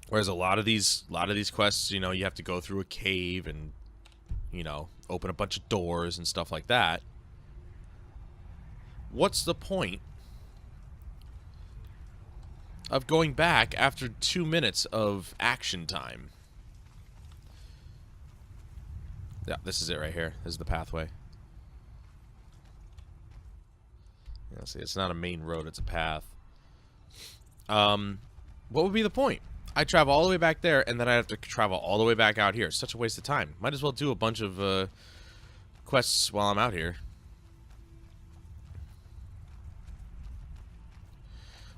Whereas a lot of these quests, you know, you have to go through a cave and, you know, open a bunch of doors and stuff like that. What's the point of going back after 2 minutes of action time? Yeah, this is it right here. This is the pathway. Yeah, see, it's not a main road, it's a path. What would be the point? I travel all the way back there, and then I have to travel all the way back out here. It's such a waste of time. Might as well do a bunch of quests while I'm out here.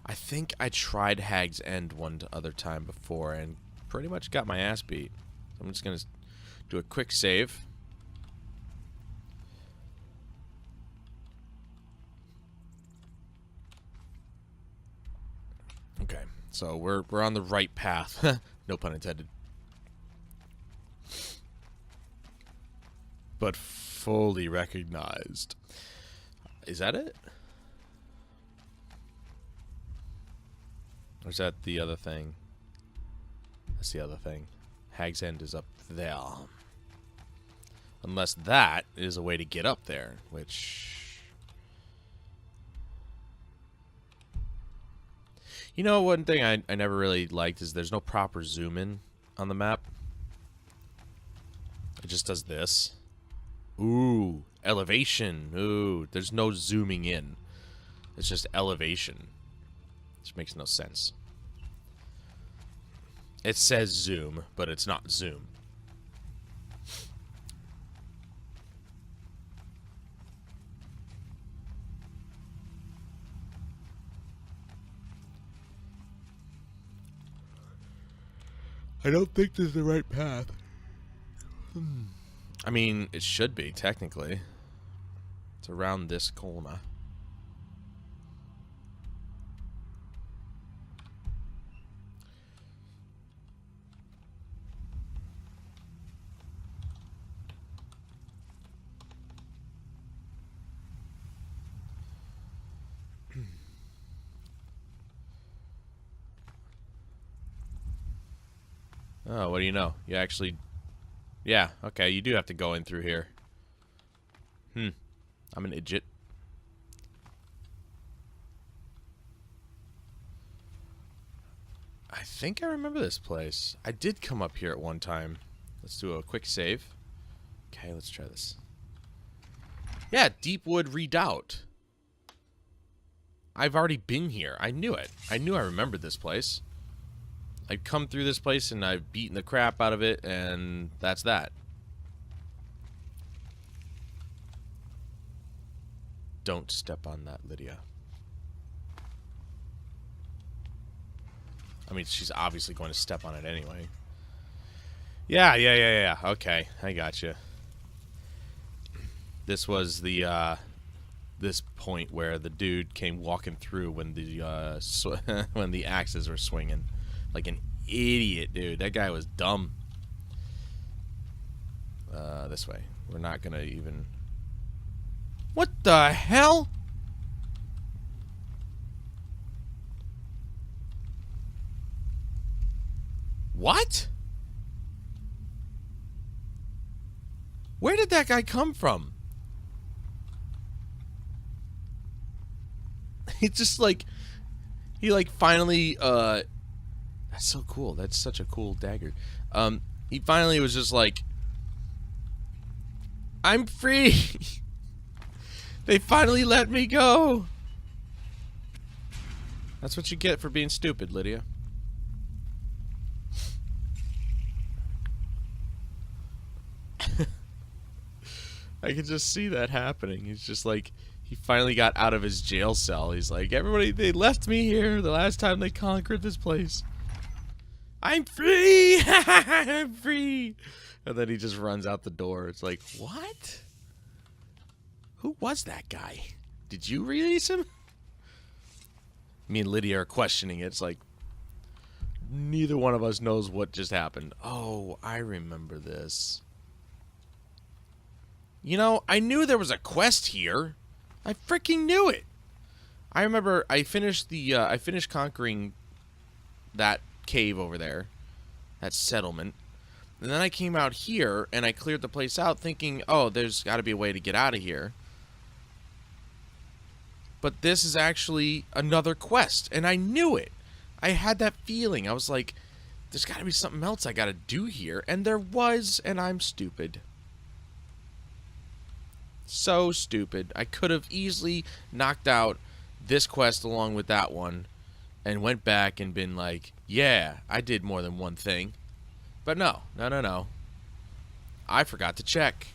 I think I tried Hag's End one other time before, and pretty much got my ass beat. I'm just going to do a quick save. Okay. So we're on the right path. No pun intended. But fully recognized. Is that it? Or is that the other thing? That's the other thing. Hag's End is up there. Unless that is a way to get up there, which... You know, one thing I never really liked is there's no proper zoom in on the map. It just does this. Ooh, elevation. Ooh, there's no zooming in. It's just elevation. Which makes no sense. It says zoom, but it's not zoom. I don't think this is the right path. I mean, it should be, technically. It's around this corner. Oh, what do you know? You actually... Yeah, okay, you do have to go in through here. I'm an idiot. I think I remember this place. I did come up here at one time. Let's do a quick save. Okay, let's try this. Yeah, Deepwood Redoubt. I've already been here. I knew it. I knew I remembered this place. I've come through this place and I've beaten the crap out of it, and that's that. Don't step on that, Lydia. I mean, she's obviously going to step on it anyway. Yeah. Okay, I gotcha. This was the, this point where the dude came walking through when the, when the axes were swinging. Like an idiot, dude. That guy was dumb. This way. We're not gonna even... What the hell? What? Where did that guy come from? He just like... He like finally, That's so cool. That's such a cool dagger. He finally was just like... I'm free! They finally let me go! That's what you get for being stupid, Lydia. I can just see that happening. He's just like... He finally got out of his jail cell. He's like, everybody, they left me here the last time they conquered this place. I'm free! I'm free! And then he just runs out the door. It's like, what? Who was that guy? Did you release him? Me and Lydia are questioning it. It's like, neither one of us knows what just happened. Oh, I remember this. You know, I knew there was a quest here. I freaking knew it. I remember I finished the, I finished conquering that cave over there. That settlement. And then I came out here and I cleared the place out thinking, oh, there's got to be a way to get out of here. But this is actually another quest, and I knew it. I had that feeling. I was like, there's got to be something else I got to do here, and there was, and I'm stupid. So stupid. I could have easily knocked out this quest along with that one and went back and been like, yeah, I did more than one thing. But no. I forgot to check.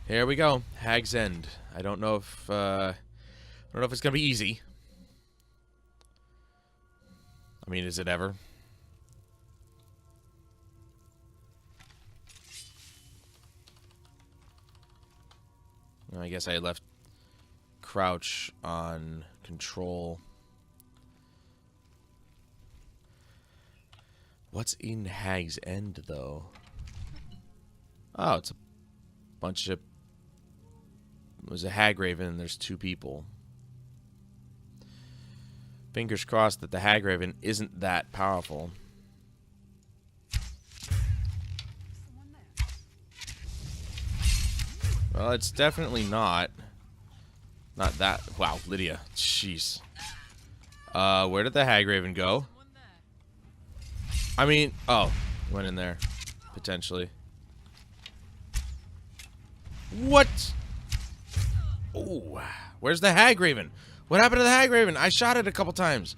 Here we go. Hag's End. I don't know if it's gonna be easy. I mean, is it ever? I guess I left crouch on control. What's in Hag's End, though? Oh, it's a bunch of... There's a hag raven and there's two people. Fingers crossed that the hag raven isn't that powerful. Well, it's definitely not. Not that... Wow, Lydia. Jeez. Where did the hag raven go? I mean... Oh, went in there. Potentially. What? Oh, where's the hag raven? What happened to the hag raven? I shot it a couple times.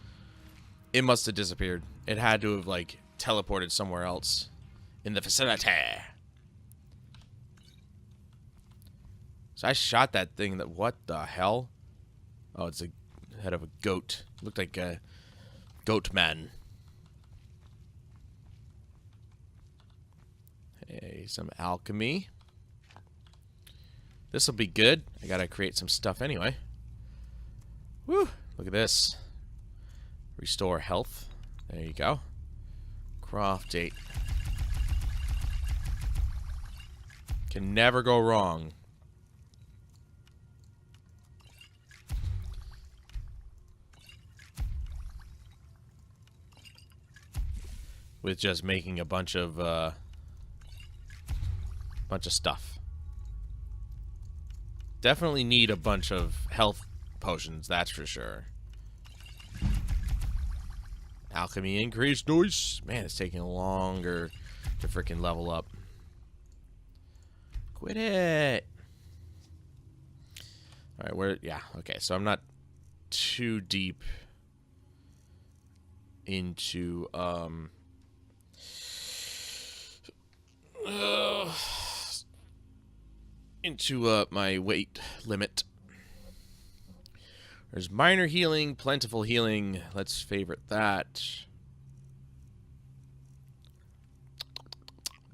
It must have disappeared. It had to have, like, teleported somewhere else in the vicinity. So I shot that thing. That what the hell? Oh, it's a head of a goat. Looked like a goat man. Hey, some alchemy. This will be good. I gotta create some stuff anyway. Woo! Look at this. Restore health. There you go. Craft 8. Can never go wrong. With just making a bunch of stuff. Definitely need a bunch of health potions, that's for sure. Alchemy increase. Nice. Man, it's taking longer to freaking level up. Quit it. Alright, where... Yeah, okay. So I'm not too deep into, my weight limit. There's minor healing, plentiful healing. Let's favorite that.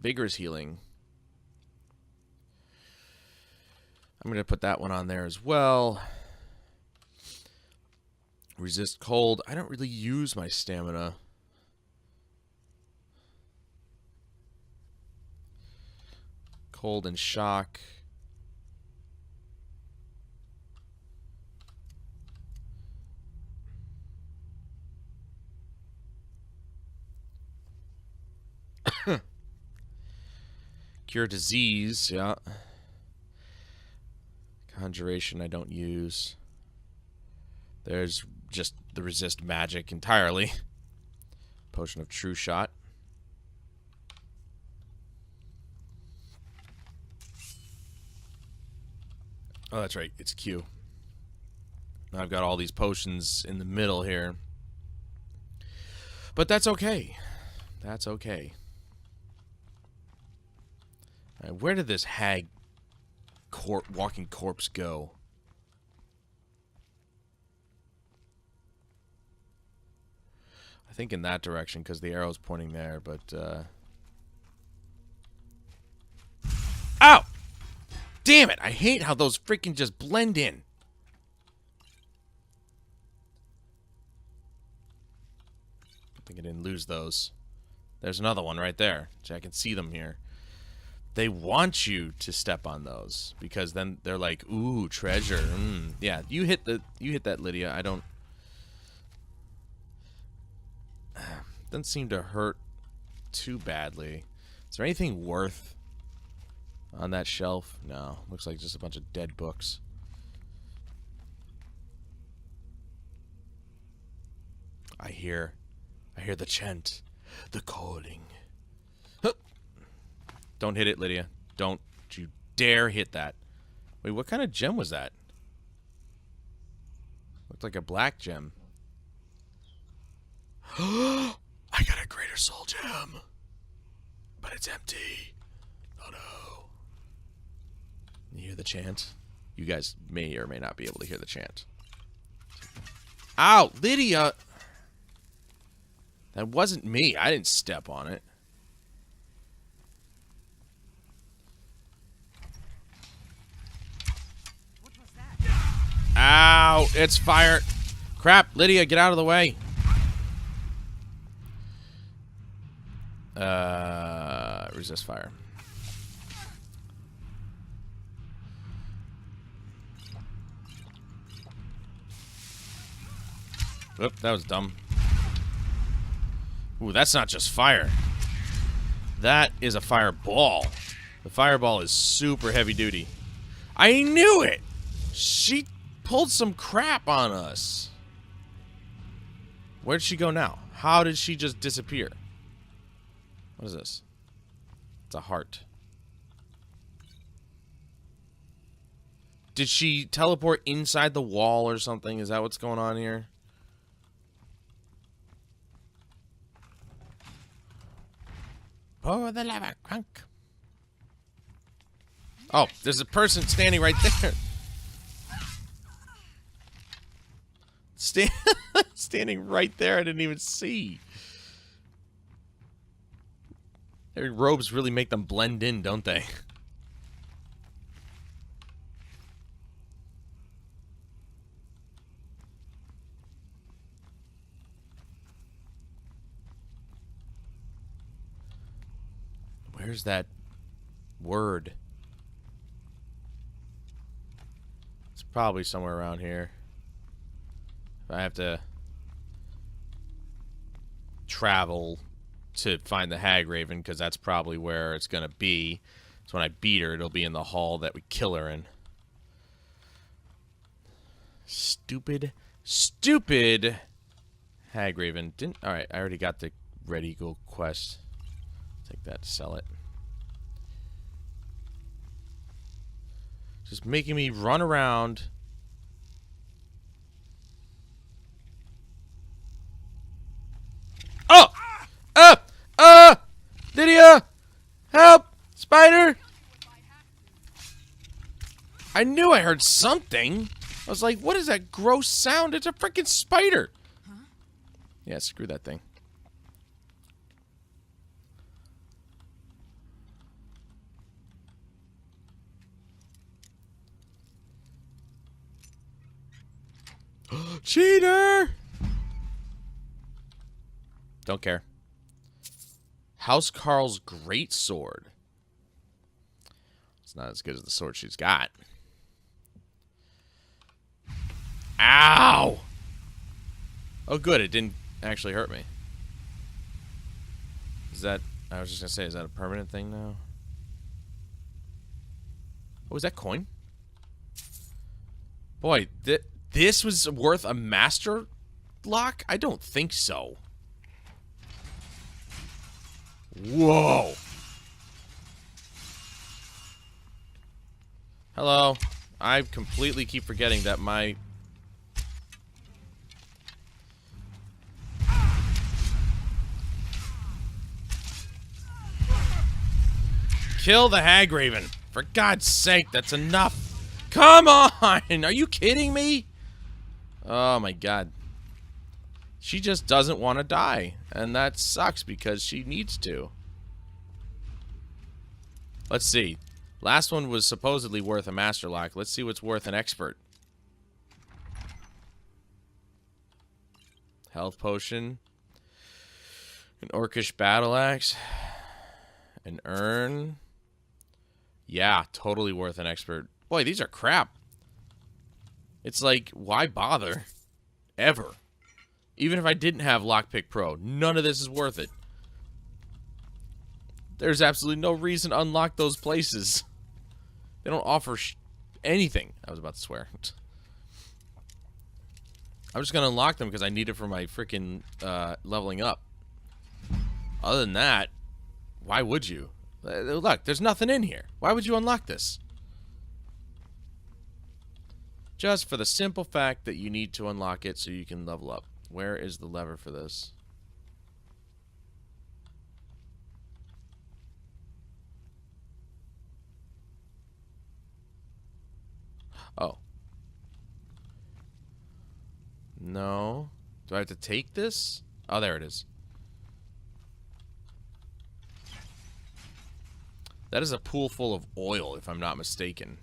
Vigorous healing. I'm going to put that one on there as well. Resist cold. I don't really use my stamina. Cold and shock. Cure disease, yeah. Conjuration I don't use. There's just the resist magic entirely. Potion of true shot. Oh, that's right. It's Q. I've got all these potions in the middle here. But that's okay. That's okay. All right, where did this hag walking corpse go? I think in that direction because the arrow's pointing there, but Ow! Damn it! I hate how those freaking just blend in. I think I didn't lose those. There's another one right there. So I can see them here. They want you to step on those because then they're like, "Ooh, treasure." Yeah, you hit that, Lydia. I don't. Doesn't seem to hurt too badly. Is there anything worth on that shelf? No. Looks like just a bunch of dead books. I hear the chant, the calling. Don't hit it, Lydia. Don't you dare hit that. Wait, what kind of gem was that? Looked like a black gem. I got a greater soul gem. But it's empty. Oh no. You hear the chant? You guys may or may not be able to hear the chant. Ow, Lydia! That wasn't me. I didn't step on it. Ow! It's fire! Crap! Lydia, get out of the way! Resist fire. Oop, that was dumb. Ooh, that's not just fire. That is a fireball. The fireball is super heavy duty. I knew it! She pulled some crap on us. Where'd she go now? How did she just disappear? What is this? It's a heart. Did she teleport inside the wall or something? Is that what's going on here? Pour the lava, crunk. Oh, there's a person standing right there. Standing right there, I didn't even see. Their robes really make them blend in, don't they? Where's that word? It's probably somewhere around here. I have to travel to find the Hag Raven, because that's probably where it's going to be. So when I beat her, it'll be in the hall that we kill her in. Stupid, stupid Hag Raven. Didn't... Alright, I already got the Red Eagle quest. Take that to sell it. Just making me run around. Oh! Lydia! Help! Spider! I knew I heard something. I was like, what is that gross sound? It's a freaking spider. Huh? Yeah, screw that thing. Cheater! Don't care. House Carl's great sword. It's not as good as the sword she's got. Ow! Oh, good. It didn't actually hurt me. Is that... I was just going to say, is that a permanent thing now? Oh, is that coin? Boy, this was worth a master lock? I don't think so. Whoa! Hello. I completely keep forgetting that my... Kill the Hag Raven. For God's sake, that's enough. Come on! Are you kidding me? Oh my God. She just doesn't want to die. And that sucks because she needs to. Let's see. Last one was supposedly worth a master lock. Let's see what's worth an expert. Health potion. An orcish battle axe. An urn. Yeah, totally worth an expert. Boy, these are crap. It's like, why bother? Ever. Even if I didn't have Lockpick Pro, none of this is worth it. There's absolutely no reason to unlock those places. They don't offer anything. I was about to swear. I'm just going to unlock them because I need it for my freaking leveling up. Other than that, why would you? Look, there's nothing in here. Why would you unlock this? Just for the simple fact that you need to unlock it so you can level up. Where is the lever for this? Oh. No. Do I have to take this? Oh, there it is. That is a pool full of oil, if I'm not mistaken.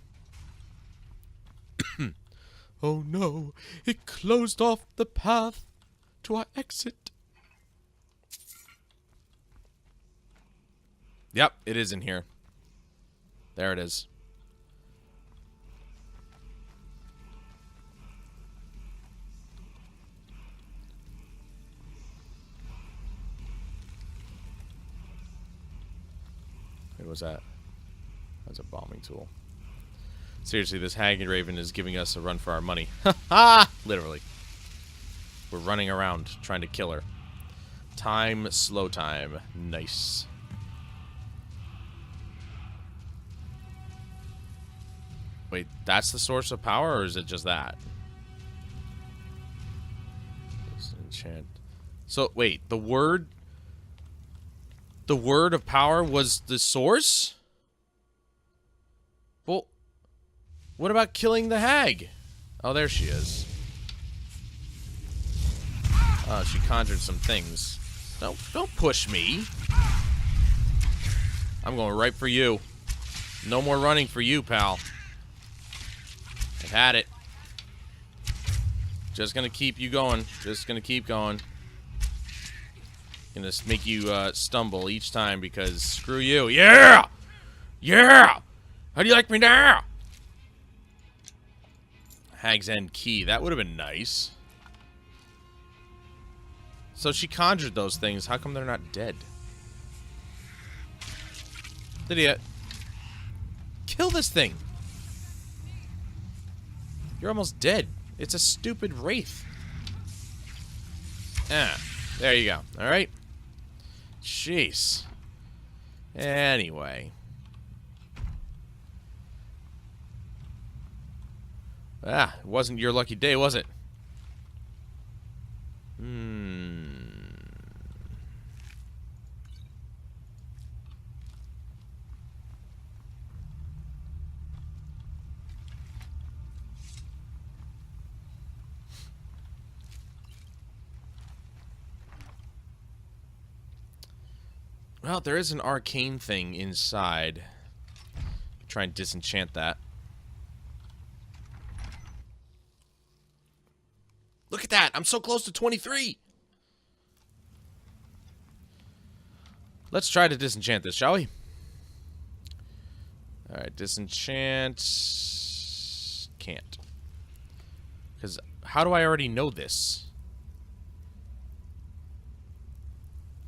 Oh no, it closed off the path to our exit. Yep, it is in here. There it is. What was that? That's a bombing tool. Seriously, this Hag Raven is giving us a run for our money. Ha! Literally. We're running around trying to kill her. Time, slow time. Nice. Wait, that's the source of power, or is it just that? Enchant. So, wait, the word of power was the source? Well, what about killing the hag? Oh, there she is. Oh, she conjured some things. Don't push me. I'm going right for you. No more running for you, pal. I've had it. Just gonna keep you going. Just gonna keep going. Gonna make you stumble each time because screw you. Yeah! Yeah! How do you like me now? Hag's End Key. That would have been nice. So she conjured those things. How come they're not dead? Lydia, kill this thing. You're almost dead. It's a stupid wraith. There you go. All right. Jeez. Anyway. It wasn't your lucky day, was it? Well, there is an arcane thing inside. Try and disenchant that. Look at that! I'm so close to 23! Let's try to disenchant this, shall we? Alright, disenchant... Can't. Because how do I already know this?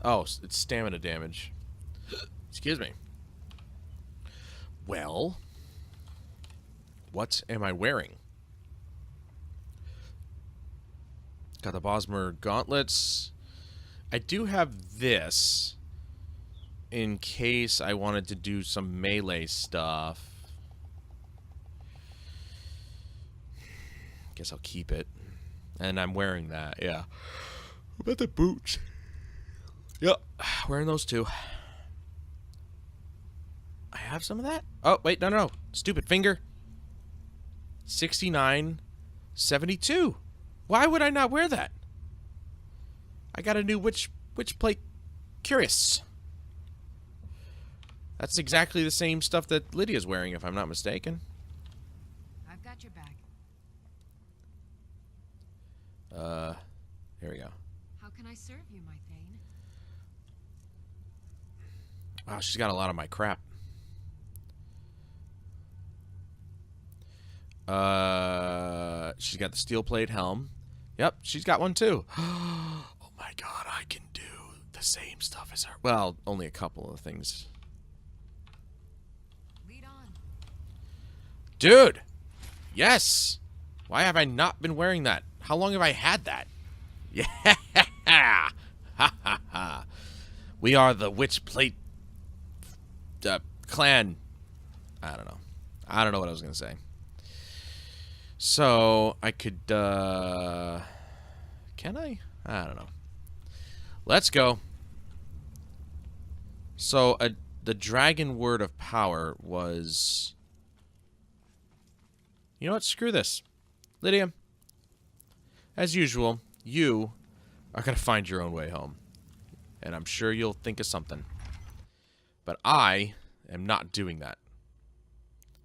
Oh, it's stamina damage. Excuse me. Well, what am I wearing? Got the Bosmer gauntlets. I do have this in case I wanted to do some melee stuff. Guess I'll keep it. And I'm wearing that, yeah. What about the boots? Yep, wearing those too. I have some of that? Oh, wait, no. Stupid finger. 69, 72. Why would I not wear that? I got a new witch plate. Curious. That's exactly the same stuff that Lydia's wearing, if I'm not mistaken. I've got your back. Here we go. How can I serve you, my Thane? Wow, she's got a lot of my crap. She's got the steel plate helm. Yep, she's got one too. Oh my god, I can do the same stuff as her. Well, only a couple of things. Lead on. Dude! Yes! Why have I not been wearing that? How long have I had that? Yeah! Ha ha ha! We are the witch plate clan. I don't know. I don't know what I was gonna say. So I could can I? I don't know. Let's go. So the dragon word of power was, you know what? Screw this. Lydia, as usual, you are going to find your own way home. And I'm sure you'll think of something. But I am not doing that.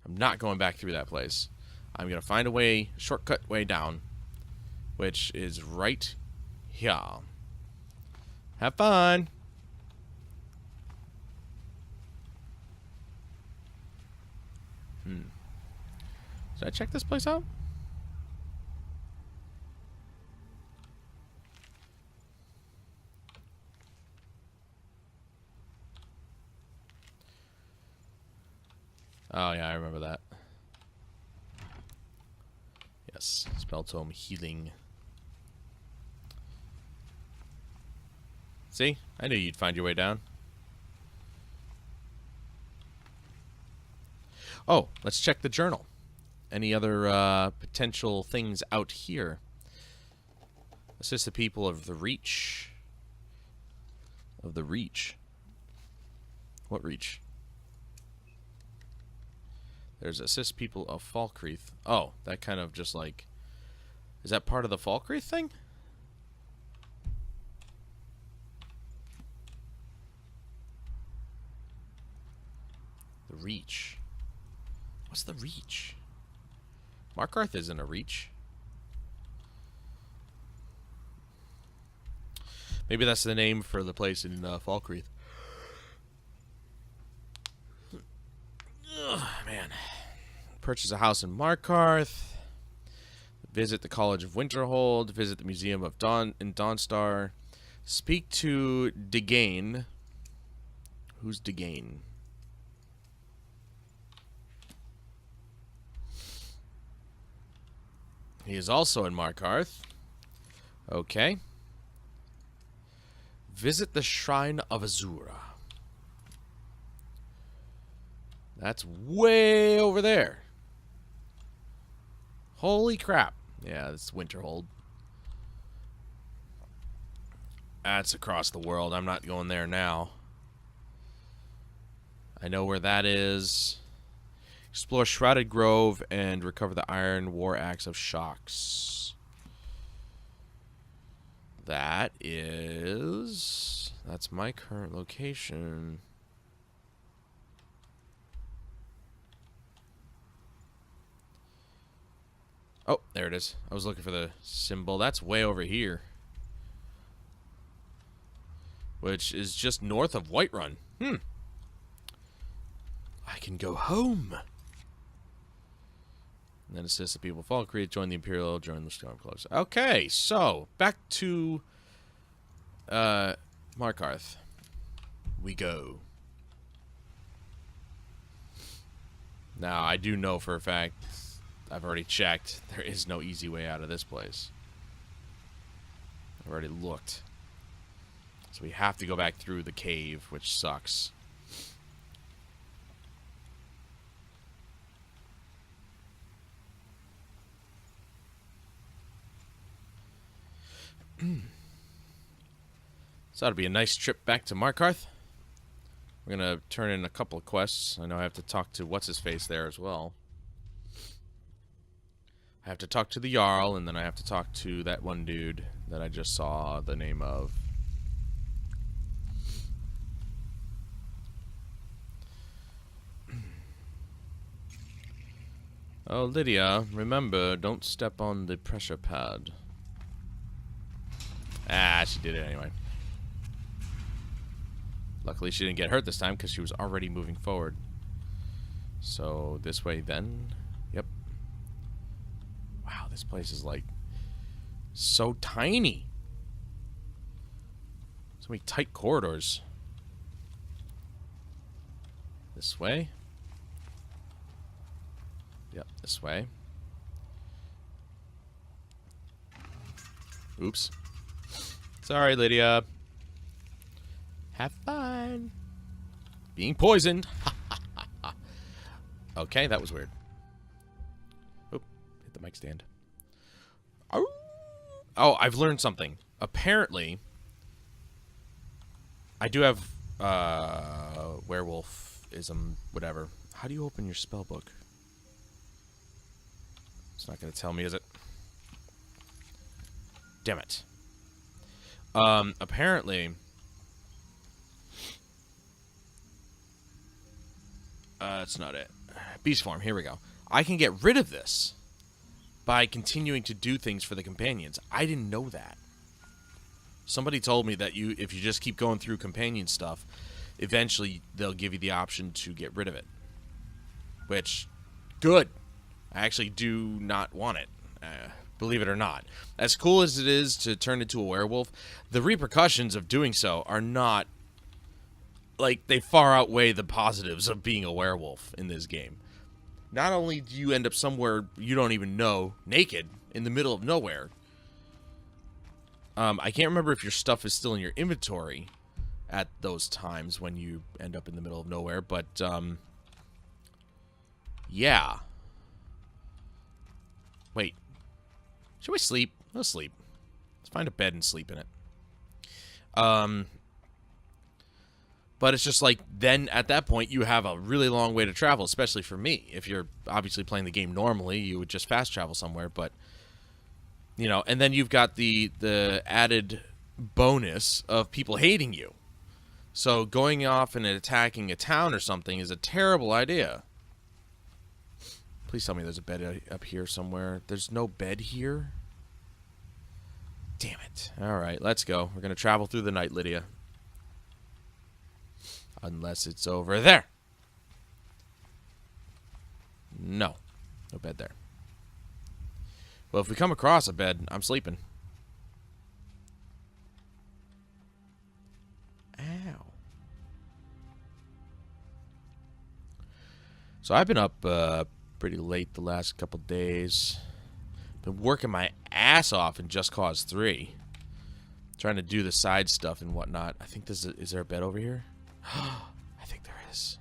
I'm not going back through that place. I'm going to find a way, shortcut way down, which is right here. Have fun. Did I check this place out? Oh, yeah, I remember that. Yes, spell tome healing. See? I knew you'd find your way down. Oh, let's check the journal. Any other potential things out here? Assist the people of the Reach. Of the Reach. What Reach? There's assist people of Falkreath. Oh, that kind of just like... Is that part of the Falkreath thing? The Reach. What's the Reach? Markarth isn't a Reach. Maybe that's the name for the place in Falkreath. Ugh, man. Purchase a house in Markarth. Visit the College of Winterhold. Visit the Museum of Dawnstar. Speak to Degain. Who's Degain? He is also in Markarth. Okay. Visit the Shrine of Azura. That's way over there. Holy crap. Yeah, it's Winterhold. That's across the world. I'm not going there now. I know where that is. Explore Shrouded Grove and recover the Iron War Axe of Shocks. That's my current location. Oh, there it is. I was looking for the symbol. That's way over here. Which is just north of Whiterun. I can go home. And then assist the people of Falkreath, join the Imperial, join the Stormcloaks. Okay, so back to Markarth. We go. Now, I do know for a fact, I've already checked, there is no easy way out of this place. I've already looked. So we have to go back through the cave, which sucks. So that'll be a nice trip back to Markarth. We're going to turn in a couple of quests. I know I have to talk to What's-His-Face there as well. I have to talk to the Jarl, and then I have to talk to that one dude that I just saw the name of. Oh, Lydia, remember, don't step on the pressure pad. Ah, she did it anyway. Luckily, she didn't get hurt this time because she was already moving forward. So, this way then. Yep. Wow, this place is like so tiny. So many tight corridors. This way. Yep, this way. Oops. Sorry, Lydia. Have fun. Being poisoned. Okay, that was weird. Oop, hit the mic stand. Oh, I've learned something. Apparently, I do have werewolfism, whatever. How do you open your spell book? It's not going to tell me, is it? Damn it. Apparently, that's not it. Beast form, here we go. I can get rid of this by continuing to do things for the companions. I didn't know that. Somebody told me that if you just keep going through companion stuff, eventually they'll give you the option to get rid of it. Which, good. I actually do not want it, believe it or not. As cool as it is to turn into a werewolf, the repercussions of doing so are not, like, they far outweigh the positives of being a werewolf in this game. Not only do you end up somewhere you don't even know, naked, in the middle of nowhere. I can't remember if your stuff is still in your inventory at those times when you end up in the middle of nowhere, but, yeah. Wait. Should we sleep? Let's sleep. Let's find a bed and sleep in it. But it's just like, then at that point, you have a really long way to travel, especially for me. If you're obviously playing the game normally, you would just fast travel somewhere, but, you know, and then you've got the added bonus of people hating you. So going off and attacking a town or something is a terrible idea. Please tell me there's a bed up here somewhere. There's no bed here? Damn it. Alright, let's go. We're going to travel through the night, Lydia. Unless it's over there. No. No bed there. Well, if we come across a bed, I'm sleeping. Ow. So I've been up pretty late the last couple days. Been working my ass off in Just Cause 3. Trying to do the side stuff and whatnot. I think this is there a bed over here? I think there is.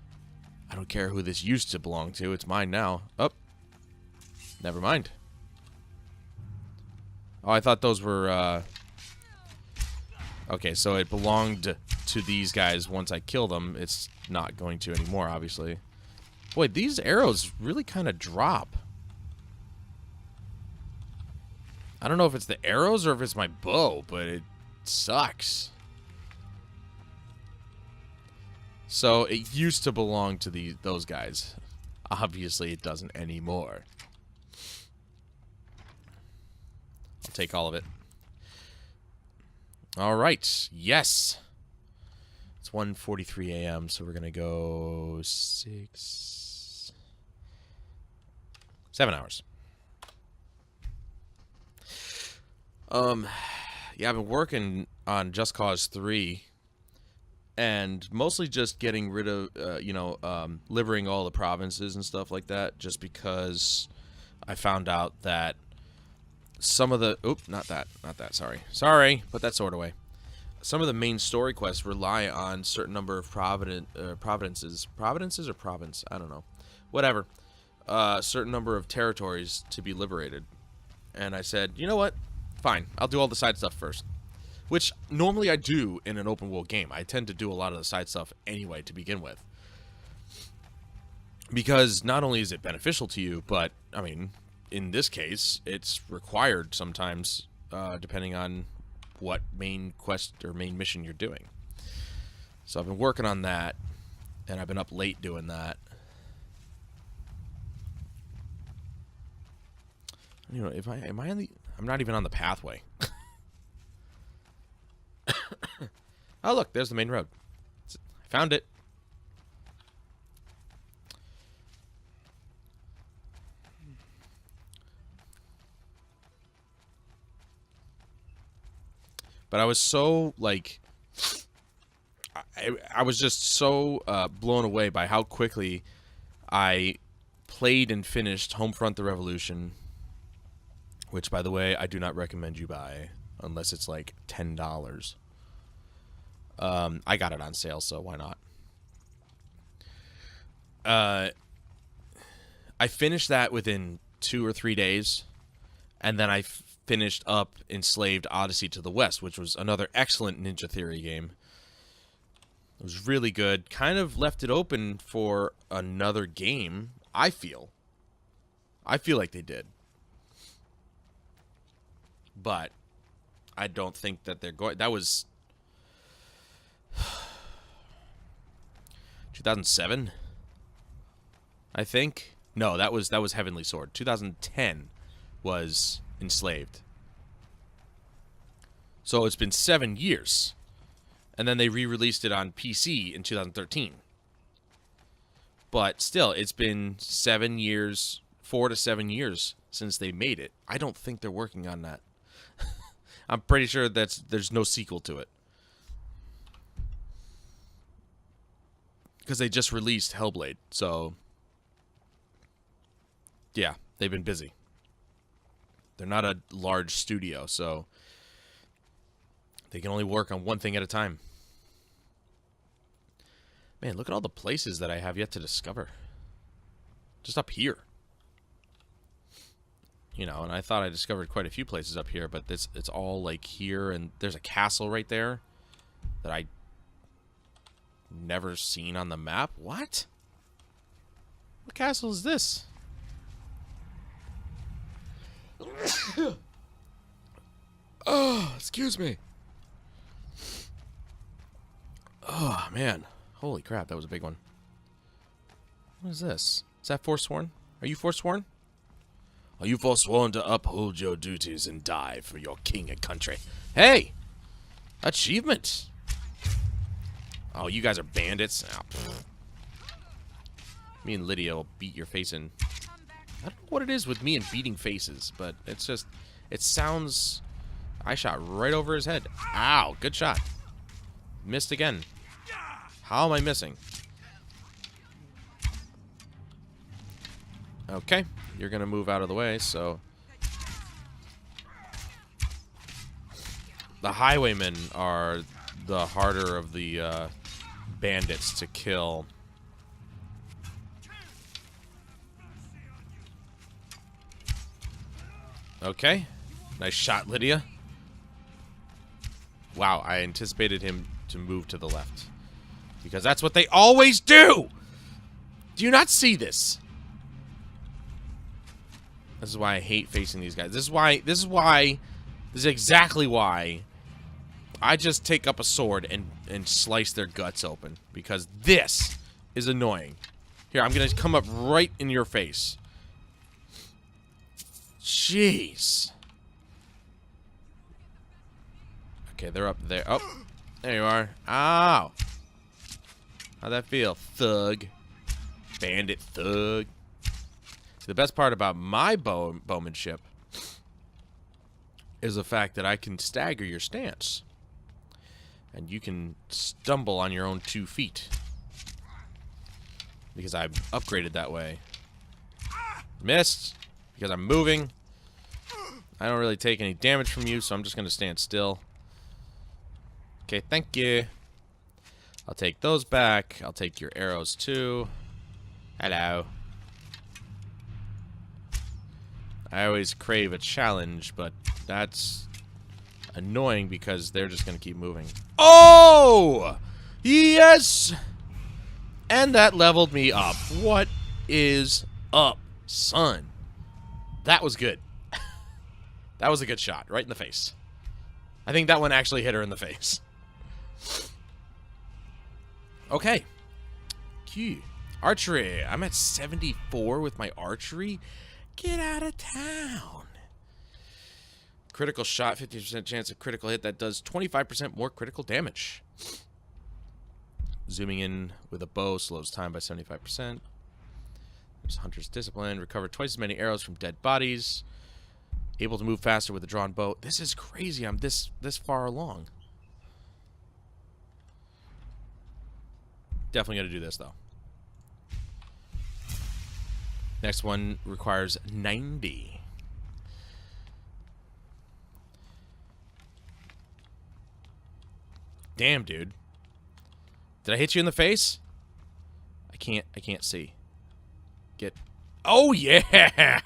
I don't care who this used to belong to. It's mine now. Oh. Never mind. Oh, I thought those were, okay, so it belonged to these guys once I kill them. It's not going to anymore, obviously. Boy, these arrows really kind of drop. I don't know if it's the arrows or if it's my bow, but it sucks. So it used to belong to those guys. Obviously, it doesn't anymore. I'll take all of it. All right. Yes. It's 1:43 a.m., so we're going to go 7 hours. Yeah, I've been working on Just Cause 3, and mostly just getting rid of, liberating all the provinces and stuff like that, just because I found out that some of the, not that, sorry, put that sword away. Some of the main story quests rely on certain number of provinces or province, I don't know, whatever, certain number of territories to be liberated, and I said, you know what? Fine, I'll do all the side stuff first. Which, normally I do in an open world game. I tend to do a lot of the side stuff anyway to begin with. Because not only is it beneficial to you, but, I mean, in this case, it's required sometimes, depending on what main quest or main mission you're doing. So I've been working on that, and I've been up late doing that. You know, am I on the... I'm not even on the pathway. Oh, look, there's the main road. I found it. But I was so, like... I was just so blown away by how quickly I played and finished Homefront: The Revolution. Which, by the way, I do not recommend you buy unless it's like $10. I got it on sale, so why not? I finished that within 2 or 3 days, and then I finished up Enslaved Odyssey to the West, which was another excellent Ninja Theory game. It was really good. Kind of left it open for another game, I feel. I feel like they did. But I don't think that they're going... That was 2007, I think. No, that was Heavenly Sword. 2010 was Enslaved. So it's been 7 years. And then they re-released it on PC in 2013. But still, it's been 7 years, 4 to 7 years since they made it. I don't think they're working on that. I'm pretty sure there's no sequel to it. Because they just released Hellblade, so... Yeah, they've been busy. They're not a large studio, so... They can only work on one thing at a time. Man, look at all the places that I have yet to discover. Just up here. You know, and I thought I discovered quite a few places up here, but it's all like here, and there's a castle right there that I never seen on the map. What? What castle is this? Oh, excuse me. Oh, man. Holy crap, that was a big one. What is this? Is that Forsworn? Are you Forsworn? Are you forsworn to uphold your duties and die for your king and country? Hey! Achievement! Oh, you guys are bandits? Oh, me and Lydia will beat your face in. I don't know what it is with me and beating faces, but it's just... It sounds... I shot right over his head. Ow! Good shot. Missed again. How am I missing? Okay. You're going to move out of the way, so... The highwaymen are the harder of the bandits to kill. Okay. Nice shot, Lydia. Wow, I anticipated him to move to the left. Because that's what they always do! Do you not see this? This is why I hate facing these guys. This is exactly why I just take up a sword and slice their guts open. Because this is annoying. Here, I'm gonna come up right in your face. Jeez. Okay, they're up there. Oh, there you are. Ow. How'd that feel, thug? Bandit thug. See, the best part about my bowmanship is the fact that I can stagger your stance. And you can stumble on your own 2 feet. Because I've upgraded that way. Missed. Because I'm moving. I don't really take any damage from you, so I'm just going to stand still. Okay, thank you. I'll take those back. I'll take your arrows too. Hello. I always crave a challenge, but that's annoying because they're just going to keep moving. Oh! Yes! And that leveled me up. What is up, son? That was good. That was a good shot. Right in the face. I think that one actually hit her in the face. Okay. Q. Archery. I'm at 74 with my archery. Get out of town. Critical shot. 50% chance of critical hit. That does 25% more critical damage. Zooming in with a bow slows time by 75%. There's Hunter's Discipline. Recover twice as many arrows from dead bodies. Able to move faster with a drawn bow. This is crazy. I'm this far along. Definitely got to do this, though. Next one requires 90. Damn, dude. Did I hit you in the face? I can't see. Get. Oh, yeah!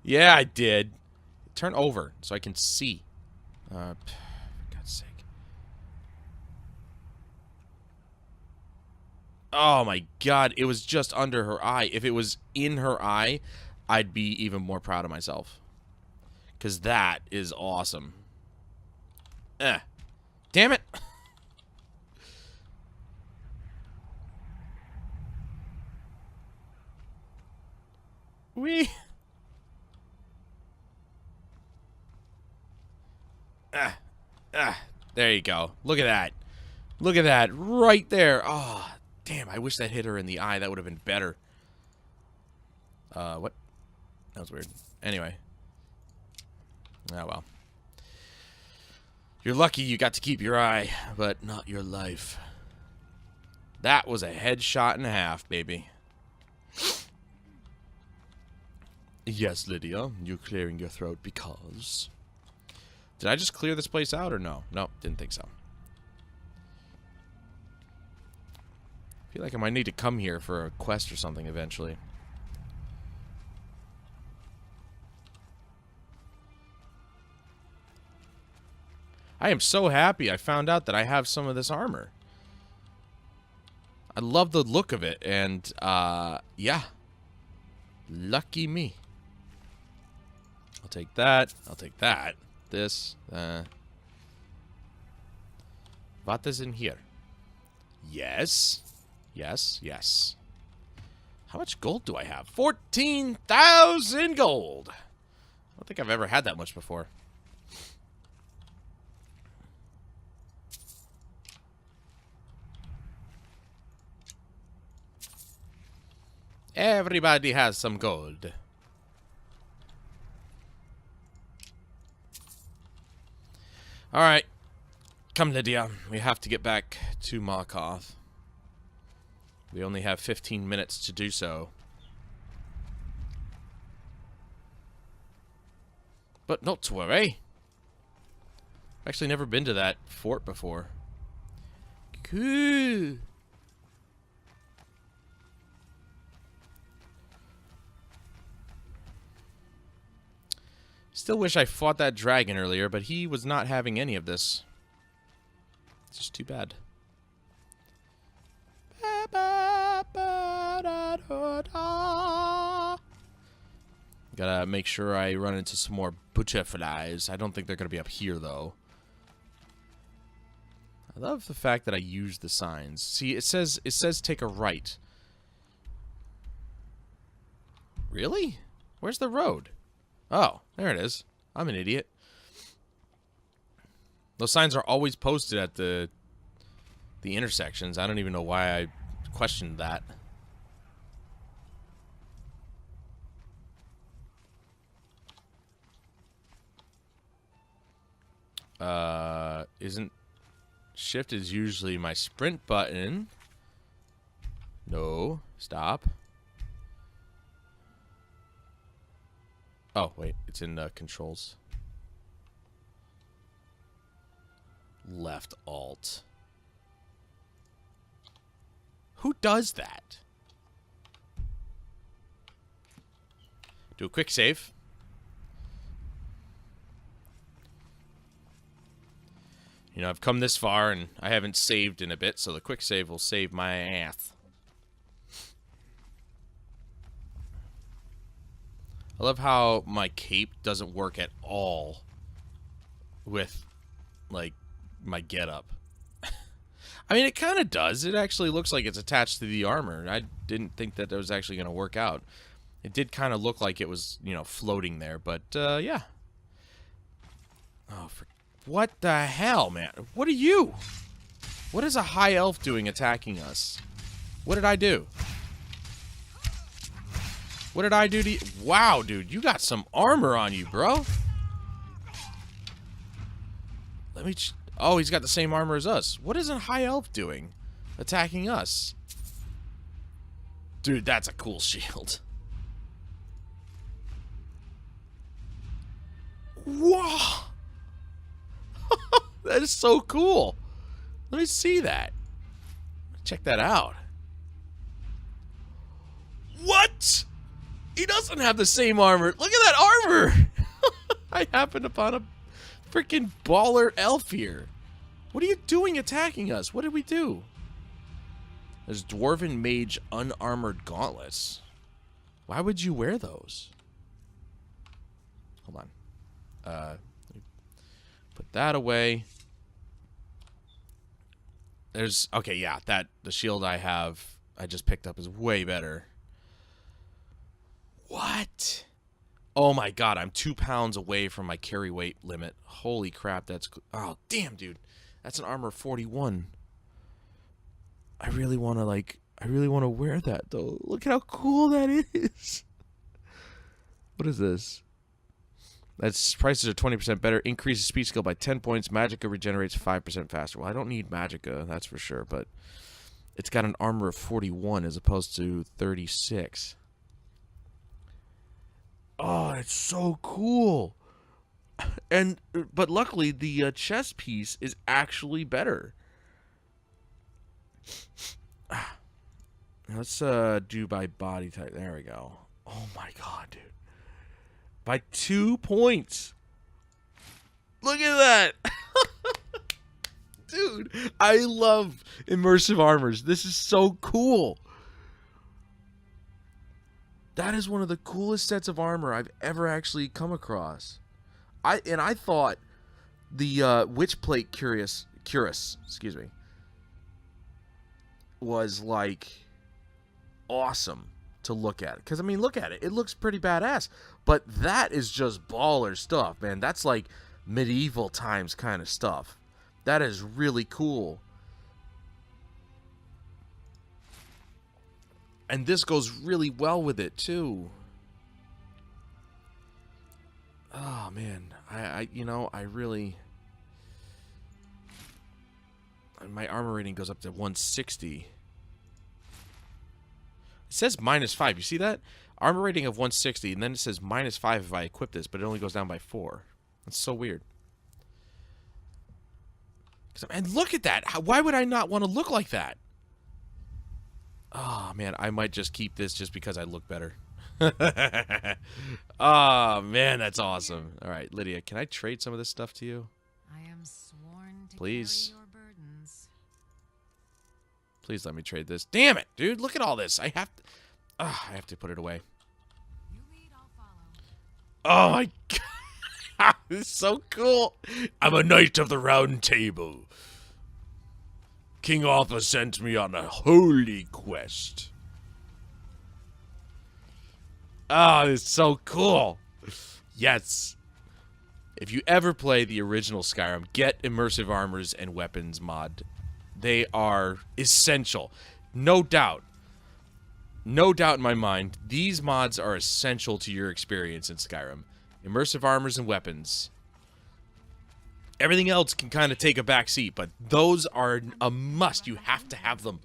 Yeah, I did. Turn over so I can see. For God's sake. Oh my God, it was just under her eye. If it was in her eye, I'd be even more proud of myself. Because that is awesome. Damn it! Wee! There you go. Look at that. Look at that. Right there. Oh, damn. I wish that hit her in the eye. That would have been better. What? That was weird. Anyway. Oh, well. You're lucky you got to keep your eye, but not your life. That was a headshot and a half, baby. Yes, Lydia. You're clearing your throat because... Did I just clear this place out or no? No, didn't think so. I feel like I might need to come here for a quest or something eventually. I am so happy I found out that I have some of this armor. I love the look of it, and, yeah. Lucky me. I'll take that. I'll take that. This, what is in here? Yes. Yes, yes. How much gold do I have? 14,000 gold! I don't think I've ever had that much before. Everybody has some gold. Alright. Come, Lydia. We have to get back to Markarth. We only have 15 minutes to do so. But not to worry. Actually, never been to that fort before. Cool. Still wish I fought that dragon earlier, but he was not having any of this. It's just too bad. Gotta make sure I run into some more butterflies. I don't think they're gonna be up here, though. I love the fact that I use the signs. See, it says take a right. Really? Where's the road? Oh, there it is. I'm an idiot. Those signs are always posted at the intersections. I don't even know why I questioned that. Isn't shift is usually my sprint button. No, stop. Oh, wait, it's in controls. Left alt. Who does that? Do a quick save. You know, I've come this far and I haven't saved in a bit, so the quick save will save my ass. I love how my cape doesn't work at all with, like, my getup. I mean, it kind of does. It actually looks like it's attached to the armor. I didn't think that was actually going to work out. It did kind of look like it was, you know, floating there, but, yeah. Oh, what the hell, man? What are you? What is a high elf doing attacking us? What did I do? What did I do to you? Wow, dude, you got some armor on you, bro. Let me... Oh, he's got the same armor as us. What is a high elf doing? Attacking us. Dude, that's a cool shield. Whoa! That is so cool. Let me see that. Check that out. What? He doesn't have the same armor. Look at that armor. I happened upon a freaking baller elf here. What are you doing attacking us? What did we do? There's Dwarven Mage unarmored gauntlets. Why would you wear those? Hold on. Put that away. There's... Okay, yeah. The shield I just picked up is way better. What? Oh my god, I'm 2 pounds away from my carry weight limit. Holy crap, that's... Oh, damn, dude. That's an armor 41. I really want to, like... I really want to wear that, though. Look at how cool that is. What is this? That's prices are 20% better. Increases speed skill by 10 points. Magicka regenerates 5% faster. Well, I don't need Magicka, that's for sure, but... It's got an armor of 41 as opposed to 36. Oh, it's so cool. But luckily, the chest piece is actually better. Let's do by body type. There we go. Oh my god, dude. By 2 points. Look at that. Dude, I love immersive armors. This is so cool. That is one of the coolest sets of armor I've ever actually come across. I thought the Witchplate Cuirass, excuse me, was like awesome to look at. Because I mean, look at it; it looks pretty badass. But that is just baller stuff, man. That's like medieval times kind of stuff. That is really cool. And this goes really well with it too. Oh man, I really, my armor rating goes up to 160. It says -5. You see that? Armor rating of 160, and then it says -5 if I equip this, but it only goes down by 4. That's so weird. And look at that. Why would I not want to look like that? Oh, man, I might just keep this just because I look better. Oh, man, that's awesome. All right, Lydia, can I trade some of this stuff to you? I am sworn to Please. carry your burdens. Please let me trade this. Damn it, dude. Look at all this. I have to put it away. You lead, I'll follow. Oh, my God. This is so cool. I'm a knight of the round table. King Arthur sent me on a holy quest. Oh, it's so cool. Yes. If you ever play the original Skyrim, get immersive armors and weapons mod. They are essential. No doubt. No doubt in my mind, these mods are essential to your experience in Skyrim. Immersive armors and weapons. Everything else can kind of take a back seat, but those are a must. You have to have them.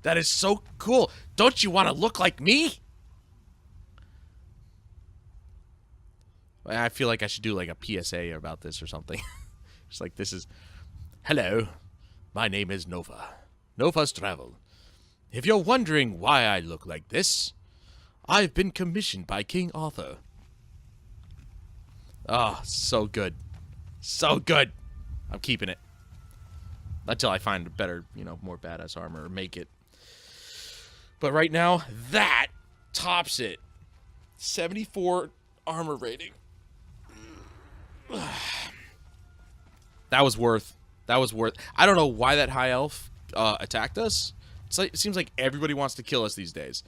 That is so cool. Don't you want to look like me? I feel like I should do like a PSA about this or something. Just like this is... Hello, my name is Nova. Nova's Travel. If you're wondering why I look like this, I've been commissioned by King Arthur. Oh, so good. So good. I'm keeping it. Until I find a better, more badass armor or make it. But right now, that tops it. 74 armor rating. That was worth. I don't know why that high elf attacked us. It seems like everybody wants to kill us these days.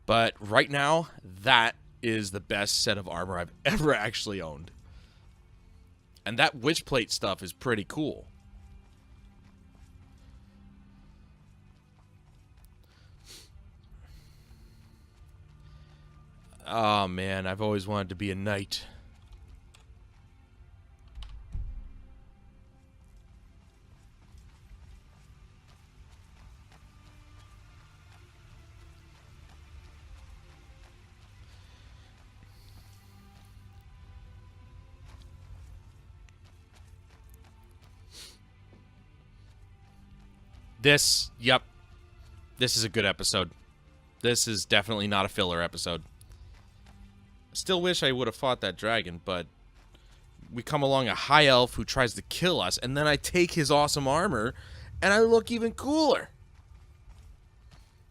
But right now, that is the best set of armor I've ever actually owned. And that witch plate stuff is pretty cool. Oh man, I've always wanted to be a knight. Yep. This is a good episode. This is definitely not a filler episode. Still wish I would have fought that dragon, but we come along a high elf who tries to kill us, and then I take his awesome armor, and I look even cooler.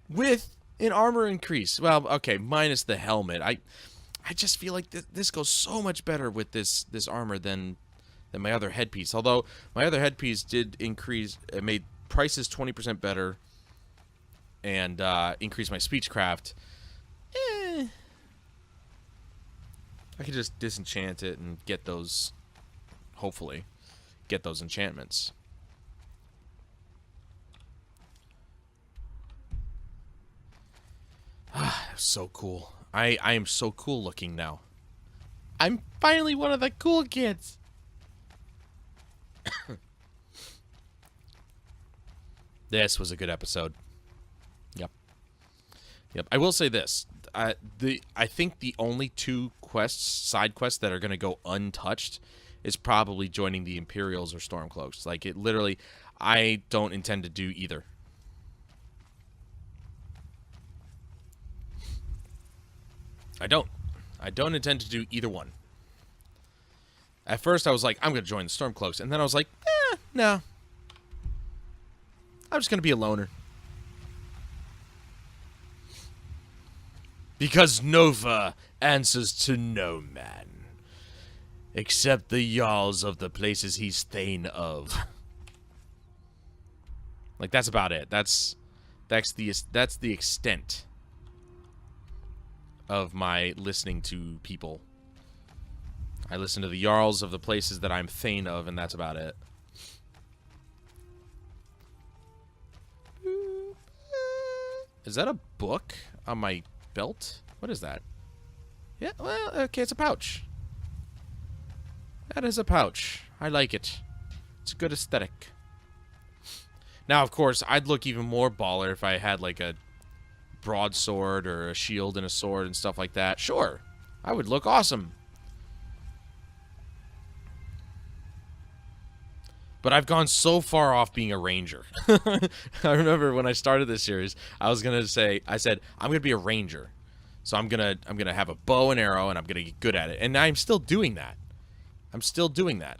With an armor increase. Well, okay, minus the helmet. I just feel like this goes so much better with this armor than my other headpiece. Although, my other headpiece did increase... It made prices 20% better and increase my speechcraft. I could just disenchant it and get those, hopefully, get those enchantments. So cool. I am so cool looking now. I'm finally one of the cool kids. This was a good episode. Yep. I will say this. I think the only two side quests that are going to go untouched is probably joining the Imperials or Stormcloaks. Like, it literally, I don't intend to do either. I don't intend to do either one. At first, I was like, I'm going to join the Stormcloaks. And then I was like, no. I'm just going to be a loner. Because Nova answers to no man. Except the Jarls of the places he's thane of. Like, that's about it. That's the extent of my listening to people. I listen to the Jarls of the places that I'm thane of, and that's about it. Is that a book on my belt? What is that? Yeah, well, okay, it's a pouch. That is a pouch. I like it. It's a good aesthetic. Now, of course, I'd look even more baller if I had, like, a broadsword or a shield and a sword and stuff like that. Sure, I would look awesome. But I've gone so far off being a ranger. I remember when I started this series, I said I'm gonna be a ranger. So I'm gonna have a bow and arrow, and I'm gonna get good at it. And I'm still doing that. I'm still doing that.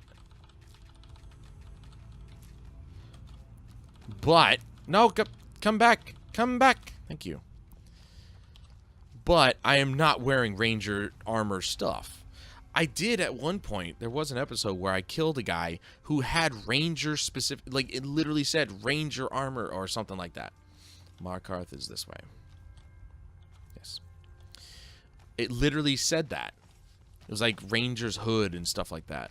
But no, come back. Come back. Thank you. But I am not wearing ranger armor stuff. I did at one point. There was an episode where I killed a guy who had ranger specific, like it literally said ranger armor or something like that. Markarth is this way. Yes. It literally said that. It was like ranger's hood and stuff like that.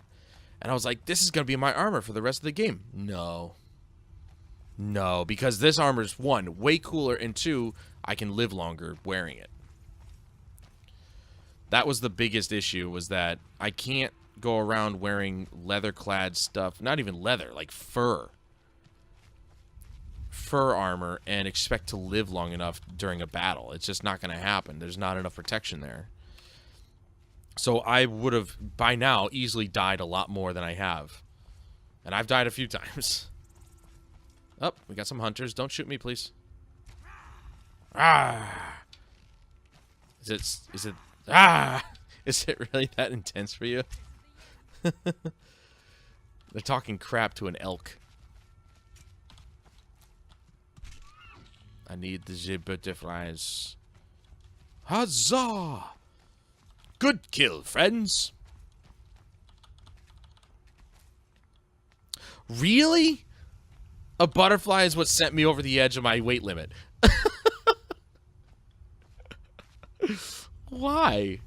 And I was like, this is going to be my armor for the rest of the game. No. No, because this armor's, one, way cooler, and two, I can live longer wearing it. That was the biggest issue, was that I can't go around wearing leather-clad stuff. Not even leather, like fur. Fur armor, and expect to live long enough during a battle. It's just not going to happen. There's not enough protection there. So I would have, by now, easily died a lot more than I have. And I've died a few times. Oh, we got some hunters. Don't shoot me, please. Ah! Is it... Ah! Is it really that intense for you? They're talking crap to an elk. I need the butterflies. Huzzah! Good kill, friends. Really? A butterfly is what sent me over the edge of my weight limit. Why?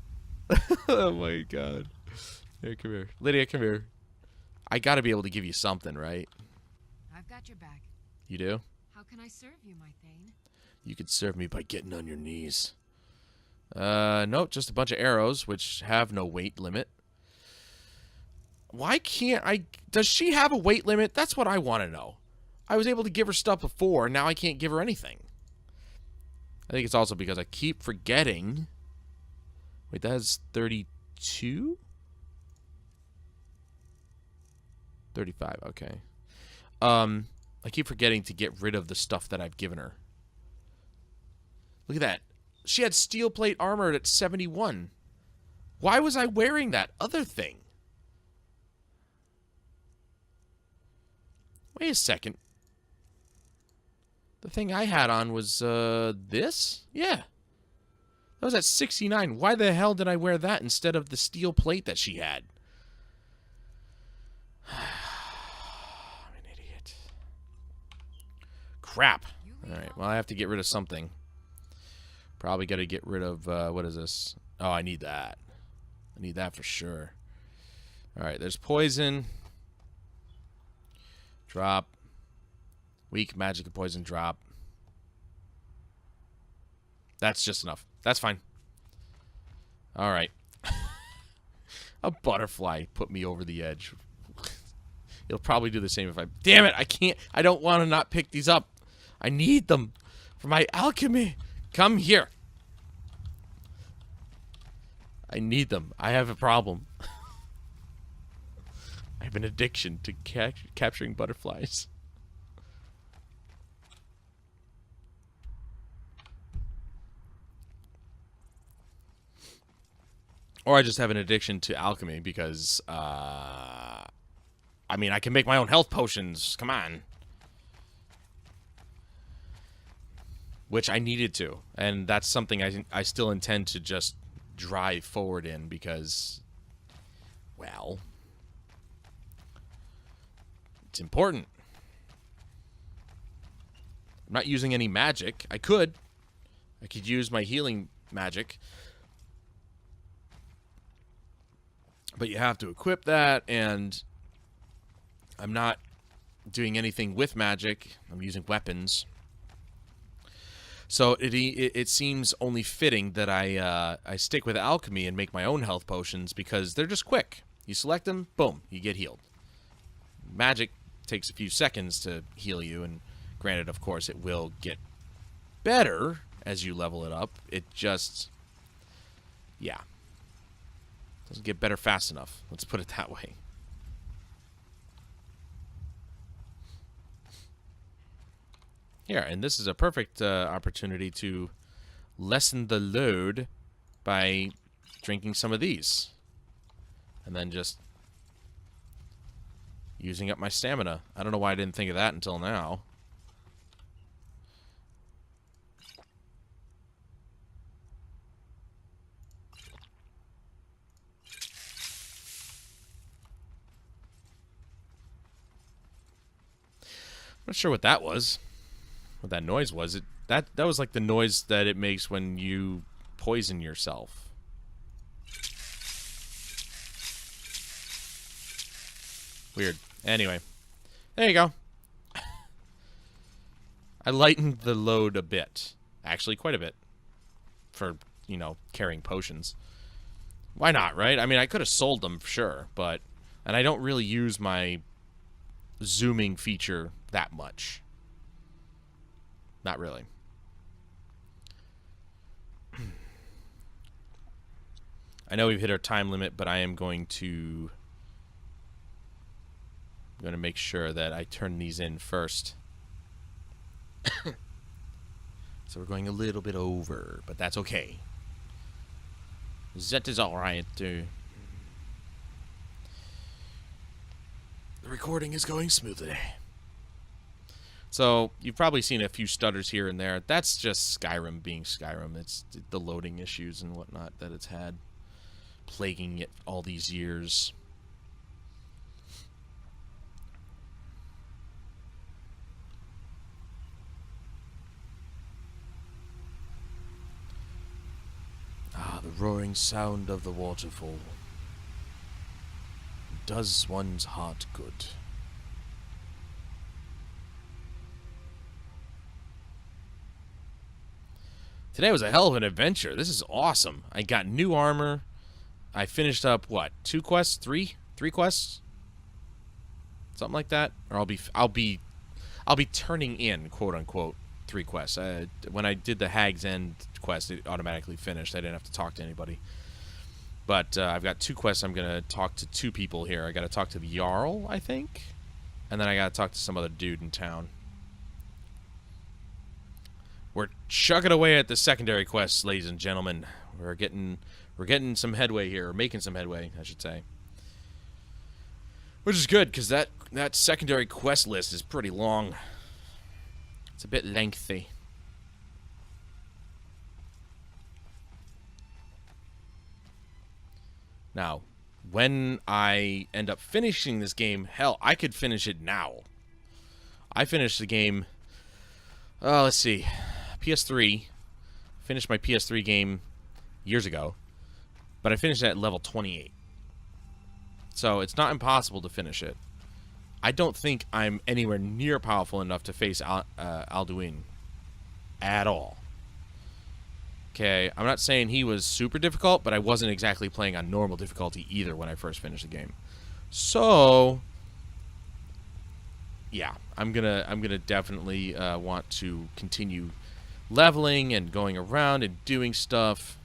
Oh my god. Here, come here. Lydia, come here. I gotta be able to give you something, right? I've got your back. You do? How can I serve you, my Thane? You could serve me by getting on your knees. Nope, just a bunch of arrows, which have no weight limit. Why can't I... Does she have a weight limit? That's what I want to know. I was able to give her stuff before, and now I can't give her anything. I think it's also because I keep forgetting... Wait, that has 32? 35, okay. I keep forgetting to get rid of the stuff that I've given her. Look at that. She had steel plate armor at 71. Why was I wearing that other thing? Wait a second. The thing I had on was, this? Yeah. That was at 69. Why the hell did I wear that instead of the steel plate that she had? I'm an idiot. Crap. Alright, well, I have to get rid of something. Probably got to get rid of, what is this? Oh, I need that. I need that for sure. Alright, there's poison. Drop. Weak magic and poison drop. That's just enough. That's fine. Alright. A butterfly put me over the edge. It'll probably do the same if I... Damn it! I can't... I don't want to not pick these up. I need them for my alchemy. Come here. I need them. I have a problem. I have an addiction to capturing butterflies. Or I just have an addiction to alchemy because, I mean, I can make my own health potions. Come on. Which I needed to. And that's something I still intend to just drive forward in because, well, it's important. I'm not using any magic. I could use my healing magic. But you have to equip that, and I'm not doing anything with magic. I'm using weapons. So it seems only fitting that I stick with alchemy and make my own health potions because they're just quick. You select them, boom, you get healed. Magic takes a few seconds to heal you, and granted, of course, it will get better as you level it up. It just, yeah. Doesn't get better fast enough. Let's put it that way. Here, and this is a perfect opportunity to lessen the load by drinking some of these. And then just using up my stamina. I don't know why I didn't think of that until now. I'm not sure what that was. What that noise was. That was like the noise that it makes when you poison yourself. Weird. Anyway. There you go. I lightened the load a bit. Actually, quite a bit. For, you know, carrying potions. Why not, right? I mean, I could have sold them for sure, but... And I don't really use my zooming feature that much. Not really. I know we've hit our time limit, but I am going to... I'm going to make sure that I turn these in first. So we're going a little bit over, but that's okay. That is alright, too. The recording is going smoothly. So, you've probably seen a few stutters here and there. That's just Skyrim being Skyrim. It's the loading issues and whatnot that it's had, plaguing it all these years. Ah, the roaring sound of the waterfall does one's heart good. Today was a hell of an adventure. This is awesome. I got new armor. I finished up what? 2 quests? 3 quests? Something like that. Or I'll be turning in, quote unquote, 3 quests. When I did the Hag's End quest, it automatically finished. I didn't have to talk to anybody. But I've got 2 quests. I'm gonna talk to 2 people here. I gotta talk to the Jarl, I think, and then I gotta talk to some other dude in town. We're chugging away at the secondary quests, ladies and gentlemen. We're getting some headway here, or making some headway, I should say. Which is good, because that secondary quest list is pretty long. It's a bit lengthy. Now, when I end up finishing this game, hell, I could finish it now. I finished the game, let's see, PS3. Finished my PS3 game years ago, but I finished it at level 28. So it's not impossible to finish it. I don't think I'm anywhere near powerful enough to face Alduin at all. Okay, I'm not saying he was super difficult, but I wasn't exactly playing on normal difficulty either when I first finished the game. So, yeah, I'm gonna definitely want to continue leveling and going around and doing stuff.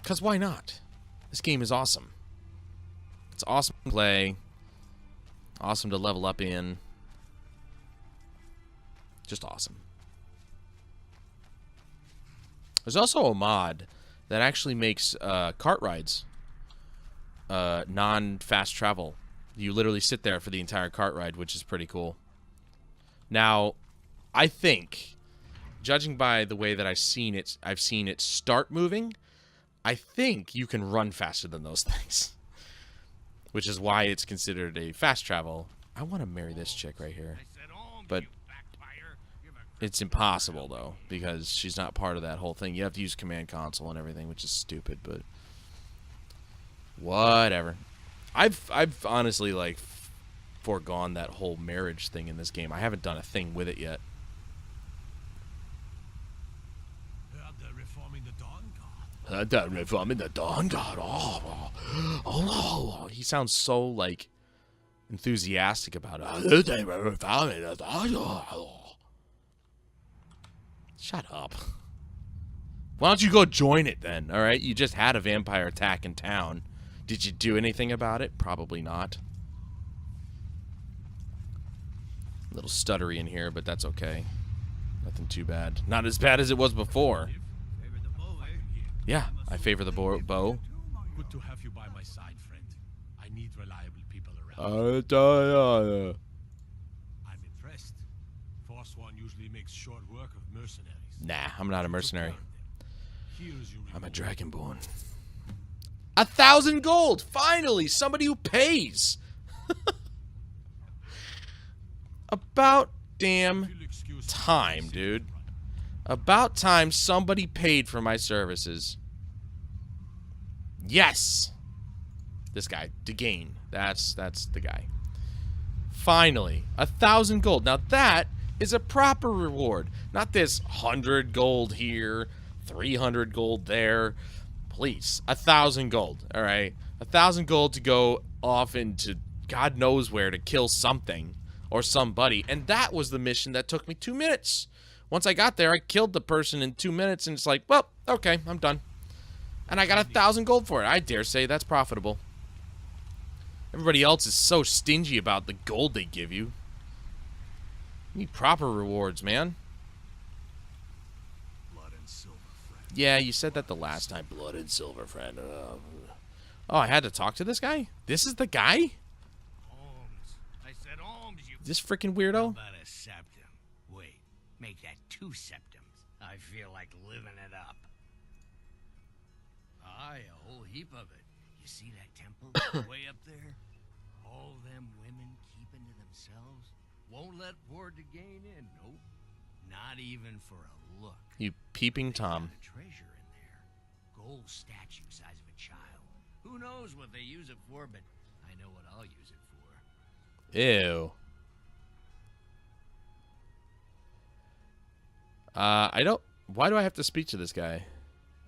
'Cause why not? This game is awesome. It's awesome to play. Awesome to level up in. Just awesome. There's also a mod that actually makes cart rides non-fast travel. You literally sit there for the entire cart ride, which is pretty cool. Now, I think, judging by the way that I've seen it start moving, I think you can run faster than those things. Which is why it's considered a fast travel. I want to marry this chick right here. But it's impossible, though, because she's not part of that whole thing. You have to use command console and everything, which is stupid, but whatever. I've honestly, like, foregone that whole marriage thing in this game. I haven't done a thing with it yet. They're reforming the Dawn Guard. Oh. He sounds so, like, enthusiastic about it. Shut up. Why don't you go join it then, alright? You just had a vampire attack in town. Did you do anything about it? Probably not. A little stuttery in here, but that's okay. Nothing too bad. Not as bad as it was before. Yeah, I favor the bow. Good to have you by my side, friend. I need reliable people around. I'm impressed. Forsworn usually makes short work of mercenaries. Nah, I'm not a mercenary. Here is your I'm a reward. dragonborn. 1,000 gold! Finally! Somebody who pays! About damn If you'll excuse me, time, dude. About time somebody paid for my services. Yes! This guy, Degain. That's the guy. Finally, 1,000 gold. Now that is a proper reward. Not this 100 gold here, 300 gold there. Please, 1,000 gold, all right? 1,000 gold to go off into God knows where to kill something or somebody. And that was the mission that took me 2 minutes. Once I got there, I killed the person in 2 minutes, and it's like, well, okay, I'm done. And I got 1,000 gold for it. I dare say that's profitable. Everybody else is so stingy about the gold they give you. You need proper rewards, man. Blood and silver, friend. Yeah, you said that the last time. Blood and silver, friend. Oh, I had to talk to this guy? This is the guy? Holmes. I said Holmes, you... This freaking weirdo? About a septum. Wait, make that 2 septums. I feel like living it up. Aye, a whole heap of it. You see that temple way up there? All them women keeping to themselves. Won't let poor Degain in, nope. Not even for a look. You peeping They Tom. found a treasure in there. Gold statue size of a child. Who knows what they use it for, but I know what I'll use it for. Ew. I don't... Why do I have to speak to this guy?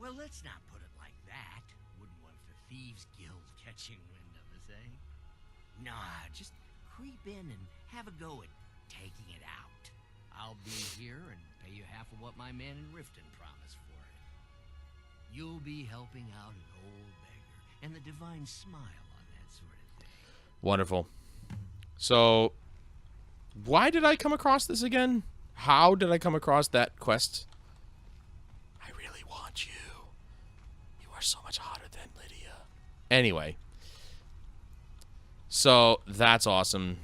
Well, let's not put it like that. Wouldn't want the Thieves Guild catching wind of us, eh? Nah, just creep in and have a go at taking it out. I'll be here and pay you half of what my man in Riften promised for it. You'll be helping out an old beggar and the divine smile on that sort of thing. Wonderful. So, why did I come across this again? How did I come across that quest? I really want you. You are so much hotter than Lydia. Anyway. So, that's awesome.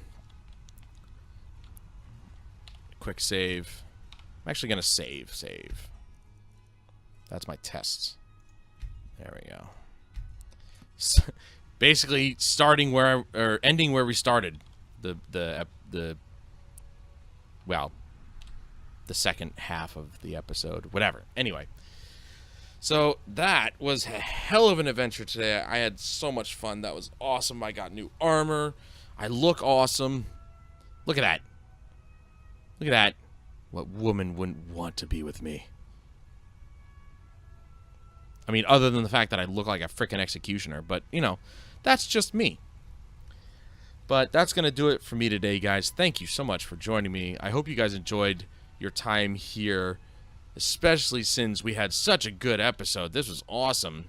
Quick save. I'm actually going to save. That's my test. There we go. Basically, starting where, or ending where we started. Well, the second half of the episode. Whatever. Anyway. So, that was a hell of an adventure today. I had so much fun. That was awesome. I got new armor. I look awesome. Look at that. Look at that. What woman wouldn't want to be with me? I mean, other than the fact that I look like a frickin' executioner. But, you know, that's just me. But that's going to do it for me today, guys. Thank you so much for joining me. I hope you guys enjoyed your time here, especially since we had such a good episode. This was awesome.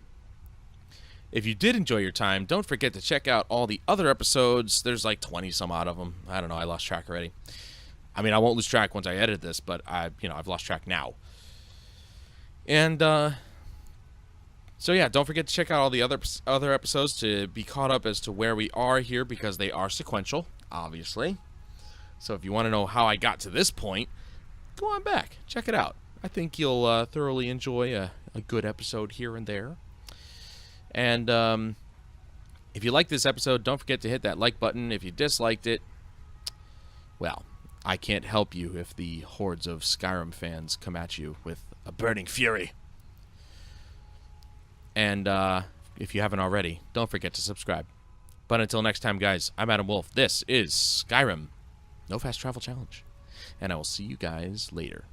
If you did enjoy your time, don't forget to check out all the other episodes. There's like 20 some odd of them. I don't know. I lost track already. I mean, I won't lose track once I edit this, but I've lost track now. And so yeah, don't forget to check out all the other episodes to be caught up as to where we are here, because they are sequential, obviously. So if you want to know how I got to this point, go on back, check it out. I think you'll thoroughly enjoy a good episode here and there. And if you like this episode, don't forget to hit that like button. If you disliked it, well, I can't help you if the hordes of Skyrim fans come at you with a burning fury. And if you haven't already, don't forget to subscribe. But until next time, guys, I'm Adam Wolf. This is Skyrim. No Fast Travel Challenge. And I will see you guys later.